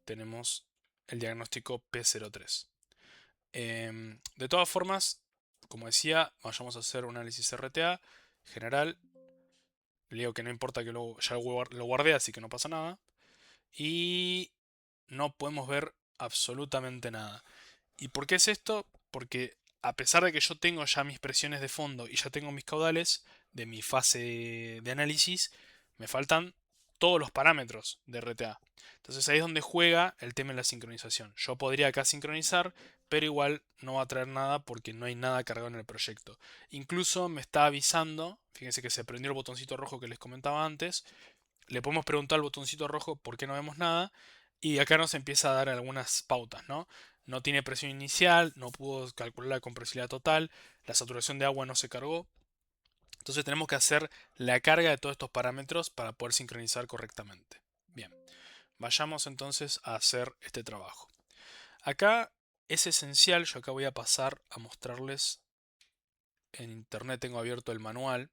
A: tenemos el diagnóstico P03. De todas formas, como decía, vayamos a hacer un análisis RTA general. Le digo que no importa que ya lo guardé, así que no pasa nada. Y no podemos ver absolutamente nada. ¿Y por qué es esto? Porque a pesar de que yo tengo ya mis presiones de fondo y ya tengo mis caudales de mi fase de análisis, me faltan todos los parámetros de RTA. Entonces ahí es donde juega el tema de la sincronización. Yo podría acá sincronizar, pero igual no va a traer nada porque no hay nada cargado en el proyecto. Incluso me está avisando, fíjense que se prendió el botoncito rojo que les comentaba antes. Le podemos preguntar al botoncito rojo por qué no vemos nada. Y acá nos empieza a dar algunas pautas, ¿no? No tiene presión inicial, no pudo calcular la compresibilidad total, la saturación de agua no se cargó. Entonces tenemos que hacer la carga de todos estos parámetros para poder sincronizar correctamente. Bien, vayamos entonces a hacer este trabajo. Acá es esencial, yo acá voy a pasar a mostrarles, en internet tengo abierto el manual.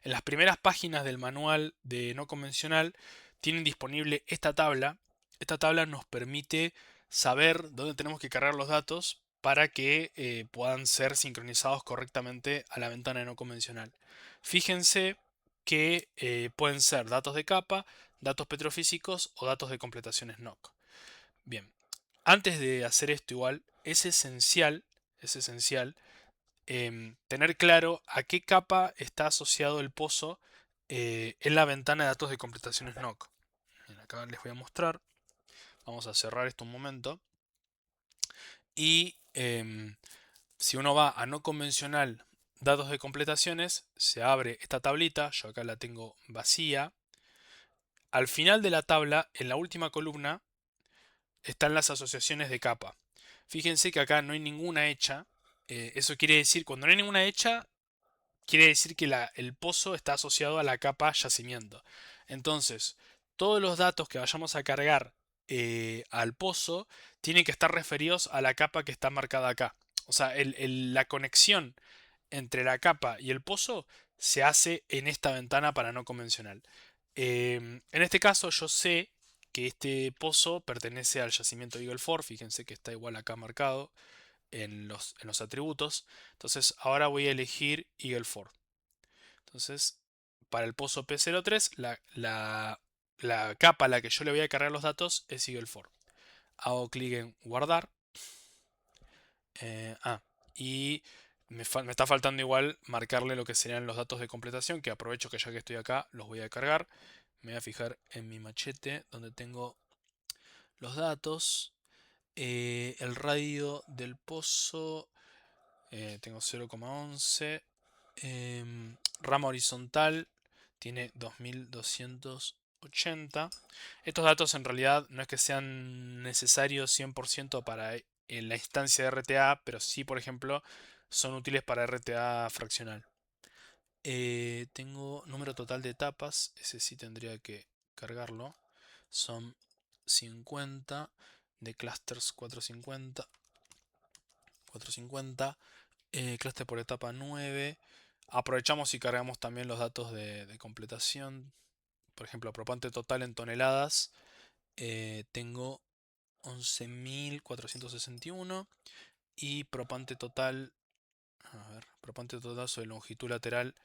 A: En las primeras páginas del manual de no convencional tienen disponible esta tabla. Esta tabla nos permite saber dónde tenemos que cargar los datos para que puedan ser sincronizados correctamente a la ventana de no convencional. Fíjense que pueden ser datos de capa, datos petrofísicos o datos de completaciones NOC. Bien, antes de hacer esto igual, es esencial tener claro a qué capa está asociado el pozo en la ventana de datos de completaciones NOC. Bien, acá les voy a mostrar. Vamos a cerrar esto un momento. Y si uno va a no convencional datos de completaciones, se abre esta tablita. Yo acá la tengo vacía. Al final de la tabla, en la última columna, están las asociaciones de capa. Fíjense que acá no hay ninguna hecha. Eso quiere decir, cuando no hay ninguna hecha, quiere decir que el pozo está asociado a la capa yacimiento. Entonces, todos los datos que vayamos a cargar al pozo tienen que estar referidos a la capa que está marcada acá. O sea, la conexión entre la capa y el pozo se hace en esta ventana para no convencional. En este caso yo sé que este pozo pertenece al yacimiento Eagle Ford. Fíjense que está igual acá marcado en los atributos. Entonces ahora voy a elegir Eagle Ford. Entonces, para el pozo P03, la capa a la que yo le voy a cargar los datos es Eagle Ford. Hago clic en guardar. Y me está faltando igual marcarle lo que serían los datos de completación, que aprovecho que ya que estoy acá los voy a cargar. Me voy a fijar en mi machete donde tengo los datos. El radio del pozo tengo 0,11. Rama horizontal tiene 2280. Estos datos en realidad no es que sean necesarios 100% para en la instancia de RTA, pero sí, por ejemplo, son útiles para RTA fraccional. Tengo número total de etapas, ese sí tendría que cargarlo. Son 50 de clusters 450. 450. Cluster por etapa 9. Aprovechamos y cargamos también los datos de completación. Por ejemplo, propante total en toneladas. Tengo 11.461. Y propante total. A ver, propante total sobre longitud lateral.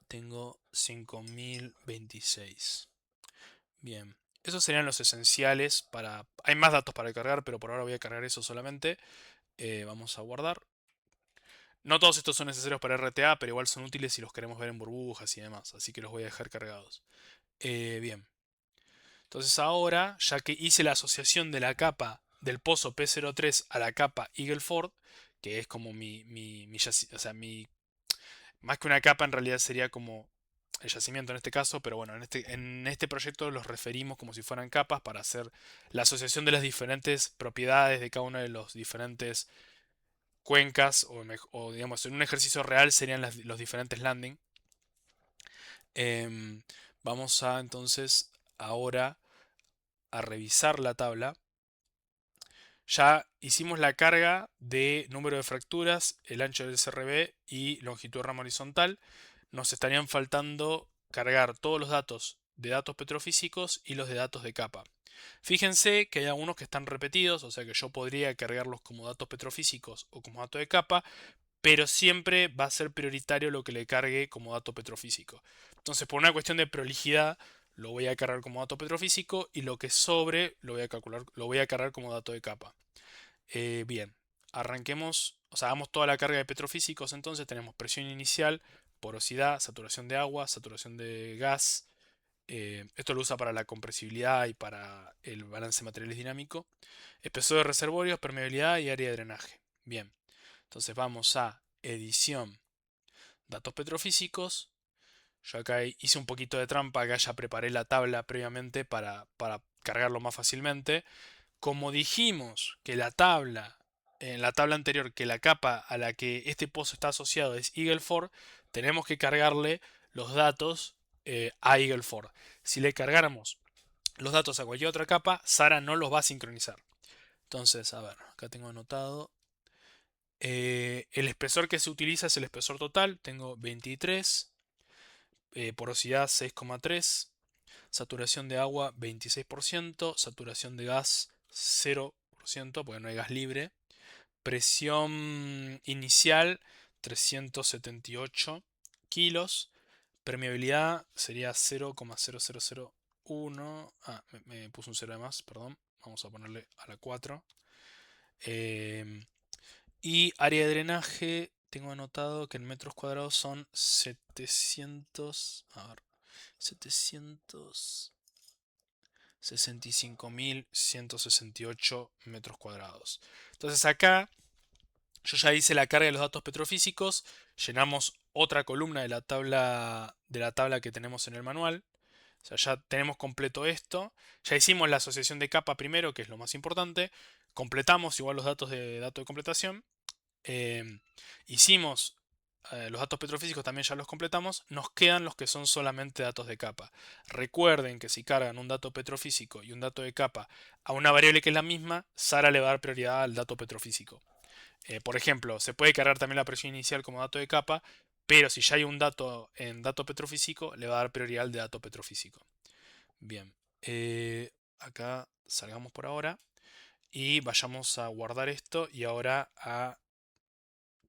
A: Tengo 5.026. Bien. Esos serían los esenciales para... Hay más datos para cargar, pero por ahora voy a cargar eso solamente. Vamos a guardar. No todos estos son necesarios para RTA, pero igual son útiles si los queremos ver en burbujas y demás, así que los voy a dejar cargados. Bien, entonces ahora, ya que hice la asociación de la capa del pozo P03 a la capa Eagle Ford, que es como o sea, más que una capa en realidad sería como el yacimiento en este caso, pero bueno, en este proyecto los referimos como si fueran capas para hacer la asociación de las diferentes propiedades de cada uno de los diferentes cuencas o, digamos en un ejercicio real serían los diferentes landing. Em, Vamos a entonces ahora a revisar la tabla. Ya hicimos la carga de número de fracturas, el ancho del SRB y longitud de rama horizontal. Nos estarían faltando cargar todos los datos de datos petrofísicos y los de datos de capa. Fíjense que hay algunos que están repetidos, o sea que yo podría cargarlos como datos petrofísicos o como dato de capa, pero siempre va a ser prioritario lo que le cargue como dato petrofísico. Entonces, por una cuestión de prolijidad, lo voy a cargar como dato petrofísico y lo que sobre lo voy a cargar como dato de capa. Bien, arranquemos, o sea, hagamos toda la carga de petrofísicos. Entonces tenemos presión inicial, porosidad, saturación de agua, saturación de gas. Esto lo usa para la compresibilidad y para el balance materiales dinámico. Espesor de reservorios, permeabilidad y área de drenaje. Bien, entonces vamos a edición, datos petrofísicos. Yo acá hice un poquito de trampa, acá ya preparé la tabla previamente para cargarlo más fácilmente. Como dijimos que en la tabla anterior, que la capa a la que este pozo está asociado es Eagle Ford, tenemos que cargarle los datos a Eagle Ford. Si le cargáramos los datos a cualquier otra capa, Sara no los va a sincronizar. Entonces, a ver, acá tengo anotado. El espesor que se utiliza es el espesor total. Tengo 23. Porosidad 6,3. Saturación de agua 26%. Saturación de gas 0%, porque no hay gas libre. Presión inicial 378 kilos. Permeabilidad sería 0,0001. Me puse un 0 de más, perdón. Vamos a ponerle a la 4. Y área de drenaje, tengo anotado que en metros cuadrados son 700. A ver, 765.168 metros cuadrados. Entonces acá yo ya hice la carga de los datos petrofísicos. Llenamos otra columna de la tabla que tenemos en el manual. O sea, ya tenemos completo esto. Ya hicimos la asociación de capa primero, que es lo más importante. Completamos igual los datos de completación. Hicimos los datos petrofísicos también ya los completamos, nos quedan los que son solamente datos de capa. Recuerden que si cargan un dato petrofísico y un dato de capa a una variable que es la misma, Sara le va a dar prioridad al dato petrofísico. Por ejemplo, se puede cargar también la presión inicial como dato de capa, pero si ya hay un dato en dato petrofísico, le va a dar prioridad al de dato petrofísico. Bien, acá salgamos por ahora y vayamos a guardar esto y ahora a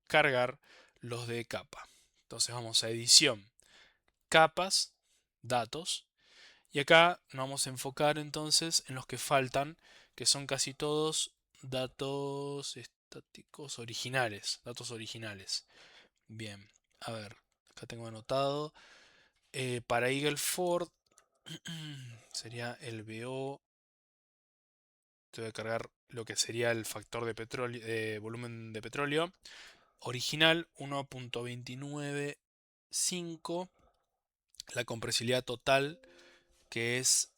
A: cargar los de capa. Entonces vamos a edición, capas, datos. Y acá nos vamos a enfocar entonces en los que faltan, que son casi todos datos estáticos originales. Datos originales. Bien, a ver, acá tengo anotado. Para Eagle Ford sería el BO. Tengo que cargar lo que sería el factor de petróleo, volumen de petróleo. Original 1.295. La compresibilidad total que es,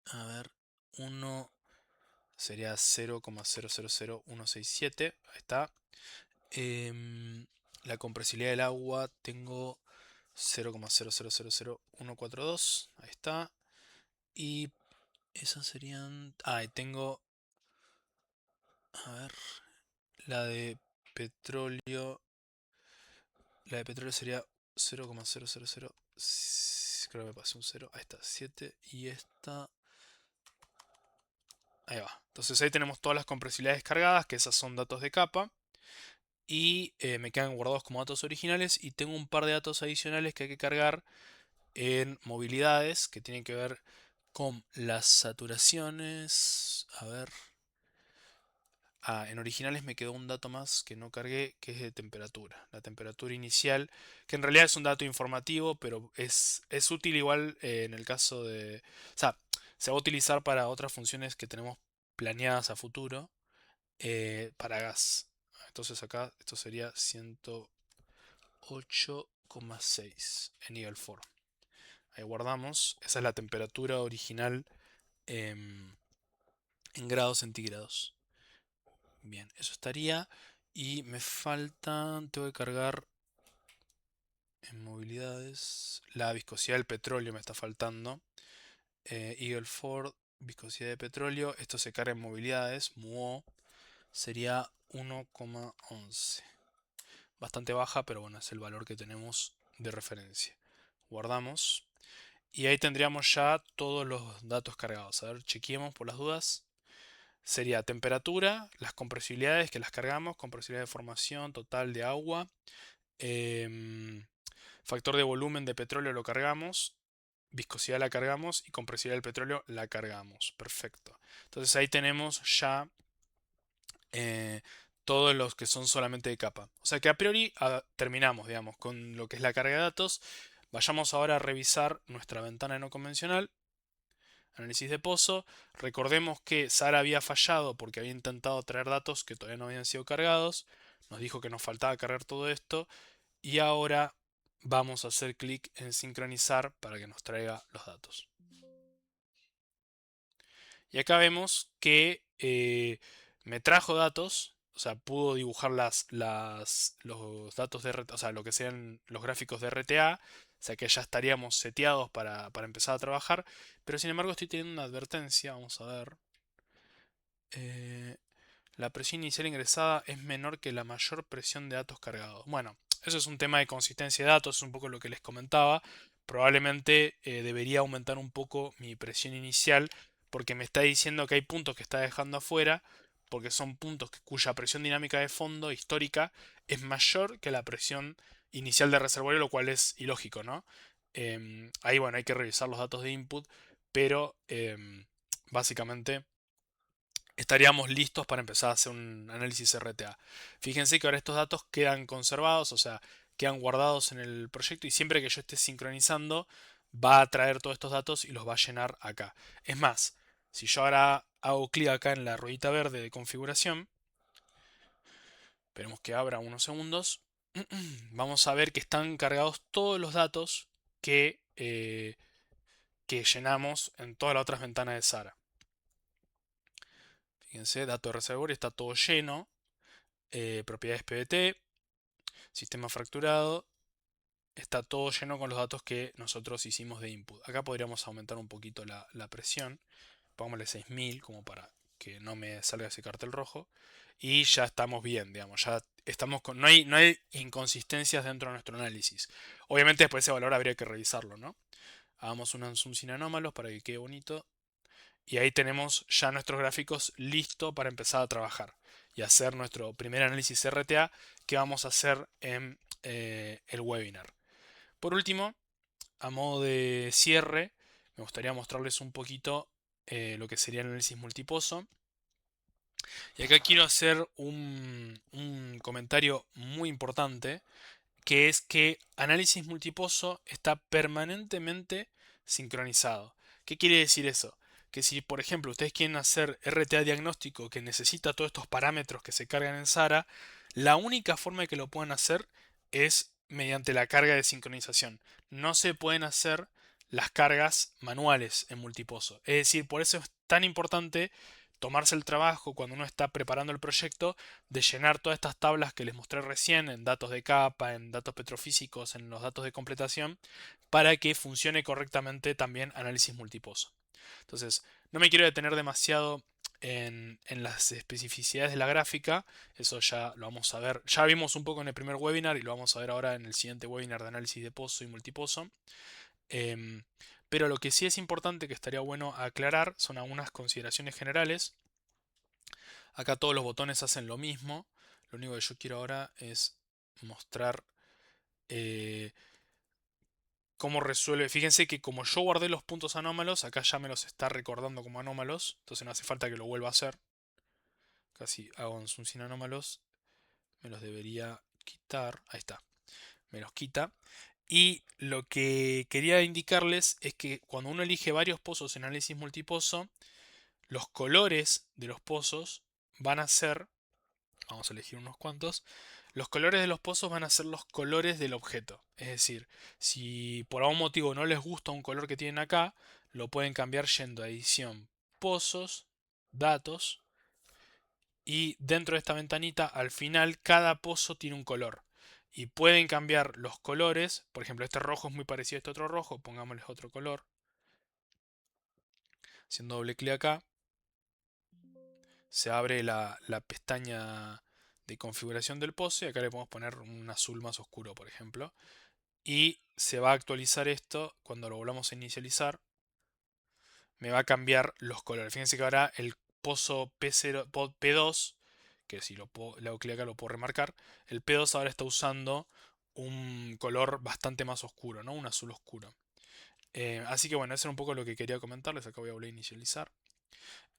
A: a ver, 1 sería 0,000167. Ahí está. La compresibilidad del agua tengo 0,0000142. Ahí está. Y esas serían... Ah, y tengo... A ver, la de petróleo. La de petróleo sería 0,000. Creo que me pasé un 0. Ahí está, 7. Y esta... Ahí va. Entonces ahí tenemos todas las compresibilidades cargadas, que esas son datos de capa. Y me quedan guardados como datos originales. Y tengo un par de datos adicionales que hay que cargar en movilidades, que tienen que ver con las saturaciones. A ver. Ah, en originales me quedó un dato más que no cargué, que es de temperatura. La temperatura inicial, que en realidad es un dato informativo, pero es útil igual en el caso de... O sea, se va a utilizar para otras funciones que tenemos planeadas a futuro para gas. Entonces acá esto sería 108,6 en Eagle 4. Ahí guardamos. Esa es la temperatura original en grados centígrados. Bien, eso estaría. Y me faltan, tengo que cargar en movilidades. La viscosidad del petróleo me está faltando. Eagle Ford, viscosidad de petróleo. Esto se carga en movilidades. MUO sería 1,11. Bastante baja, pero bueno, es el valor que tenemos de referencia. Guardamos. Y ahí tendríamos ya todos los datos cargados. A ver, chequeemos por las dudas. Sería temperatura, las compresibilidades que las cargamos, compresibilidad de formación, total de agua, em, factor de volumen de petróleo lo cargamos, viscosidad la cargamos y compresibilidad del petróleo la cargamos. Perfecto. Entonces ahí tenemos ya eh, todos los que son solamente de capa. O sea que a priori terminamos, digamos, con lo que es la carga de datos. Vayamos ahora a revisar nuestra ventana no convencional. Análisis de pozo. Recordemos que Sara había fallado porque había intentado traer datos que todavía no habían sido cargados. Nos dijo que nos faltaba cargar todo esto. Y ahora vamos a hacer clic en sincronizar para que nos traiga los datos. Y acá vemos que me trajo datos. O sea, pudo dibujar los datos de RTA, o sea, lo que sean los gráficos de RTA. O sea que ya estaríamos seteados para empezar a trabajar. Pero sin embargo estoy teniendo una advertencia. Vamos a ver. Eh, la presión inicial ingresada es menor que la mayor presión de datos cargados. Bueno, eso es un tema de consistencia de datos, es un poco lo que les comentaba. Probablemente debería aumentar un poco mi presión inicial porque me está diciendo que hay puntos que está dejando afuera porque son puntos cuya presión dinámica de fondo histórica es mayor que la presión inicial de reservorio, lo cual es ilógico, ¿no? Ahí, bueno, hay que revisar los datos de input, pero básicamente estaríamos listos para empezar a hacer un análisis RTA. Fíjense que ahora estos datos quedan conservados, o sea, quedan guardados en el proyecto y siempre que yo esté sincronizando va a traer todos estos datos y los va a llenar acá. Es más, si yo ahora hago clic acá en la ruedita verde de configuración, esperemos que abra unos segundos, vamos a ver que están cargados todos los datos que llenamos en todas las otras ventanas de Sara. Fíjense, dato de reservorio está todo lleno. Propiedades PBT. sistema fracturado, está todo lleno con los datos que nosotros hicimos de input. Acá podríamos aumentar un poquito la presión, pongámosle 6000 como para que no me salga ese cartel rojo. Y ya estamos bien, digamos, ya estamos con... No hay inconsistencias dentro de nuestro análisis. Obviamente después ese valor habría que revisarlo, ¿no? Hagamos un zoom sin anómalos para que quede bonito. Y ahí tenemos ya nuestros gráficos listos para empezar a trabajar y hacer nuestro primer análisis RTA que vamos a hacer en el webinar. Por último, a modo de cierre, me gustaría mostrarles un poquito lo que sería el análisis multipozo. Y acá quiero hacer un comentario muy importante, que es que análisis multipozo está permanentemente sincronizado. ¿Qué quiere decir eso? Que si, por ejemplo, ustedes quieren hacer RTA diagnóstico que necesita todos estos parámetros que se cargan en SARA, la única forma de que lo puedan hacer es mediante la carga de sincronización. No se pueden hacer las cargas manuales en multipozo. Es decir, por eso es tan importante tomarse el trabajo cuando uno está preparando el proyecto de llenar todas estas tablas que les mostré recién en datos de capa, en datos petrofísicos, en los datos de completación, para que funcione correctamente también análisis multipozo. Entonces, no me quiero detener demasiado en las especificidades de la gráfica, eso ya lo vamos a ver, ya vimos un poco en el primer webinar y lo vamos a ver ahora en el siguiente webinar de análisis de pozo y multipozo. Em, pero lo que sí es importante que estaría bueno aclarar son algunas consideraciones generales. Acá todos los botones hacen lo mismo. Lo único que yo quiero ahora es mostrar eh, cómo resuelve. Fíjense que como yo guardé los puntos anómalos, acá ya me los está recordando como anómalos. Entonces no hace falta que lo vuelva a hacer. Casi hago un zoom sin anómalos. Me los debería quitar. Ahí está. Me los quita. Y lo que quería indicarles es que cuando uno elige varios pozos en análisis multipozo, los colores de los pozos van a ser, vamos a elegir unos cuantos, los colores de los pozos van a ser los colores del objeto. Es decir, si por algún motivo no les gusta un color que tienen acá, lo pueden cambiar yendo a edición, pozos, datos, y dentro de esta ventanita al final cada pozo tiene un color. Y pueden cambiar los colores, por ejemplo este rojo es muy parecido a este otro rojo, pongámosles otro color, haciendo doble clic acá, se abre la pestaña de configuración del pozo y acá le podemos poner un azul más oscuro, por ejemplo. Y se va a actualizar esto cuando lo volvamos a inicializar. Me va a cambiar los colores. Fíjense que ahora el pozo P0, P2, que si le hago clic acá lo puedo remarcar, el P2 ahora está usando un color bastante más oscuro, ¿no? Un azul oscuro. Así que bueno, eso era un poco lo que quería comentarles. Acá voy a volver a inicializar.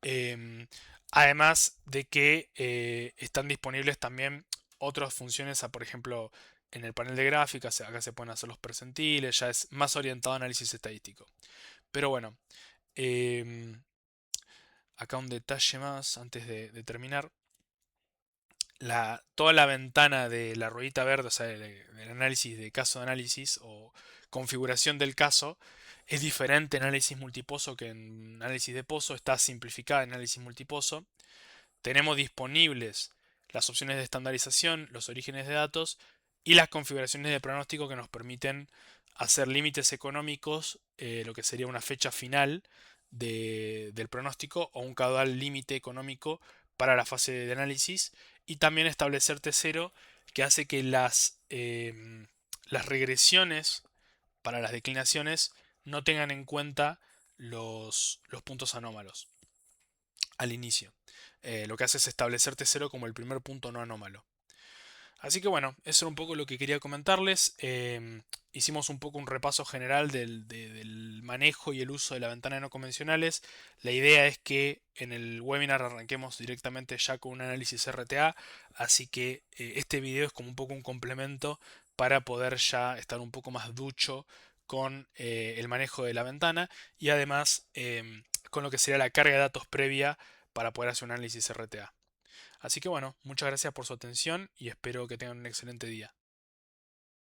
A: Em, Además de que están disponibles también otras funciones, por ejemplo, en el panel de gráficas, acá se pueden hacer los percentiles, ya es más orientado a análisis estadístico. Pero bueno, em, acá un detalle más antes de terminar. Toda la ventana de la ruedita verde, o sea, del análisis de caso de análisis o configuración del caso, es diferente en análisis multipozo que en análisis de pozo, está simplificada en análisis multipozo. Tenemos disponibles las opciones de estandarización, los orígenes de datos y las configuraciones de pronóstico que nos permiten hacer límites económicos, lo que sería una fecha final del pronóstico o un caudal límite económico para la fase de análisis, y también establecer T0 que hace que las regresiones para las declinaciones no tengan en cuenta los puntos anómalos al inicio. Lo que hace es establecer T0 como el primer punto no anómalo. Así que bueno, eso era un poco lo que quería comentarles. Hicimos un poco un repaso general del manejo y el uso de la ventana de no convencionales. La idea es que en el webinar arranquemos directamente ya con un análisis RTA, así que este video es como un poco un complemento para poder ya estar un poco más ducho con el manejo de la ventana y además con lo que sería la carga de datos previa para poder hacer un análisis RTA. Así que bueno, muchas gracias por su atención y espero que tengan un excelente día.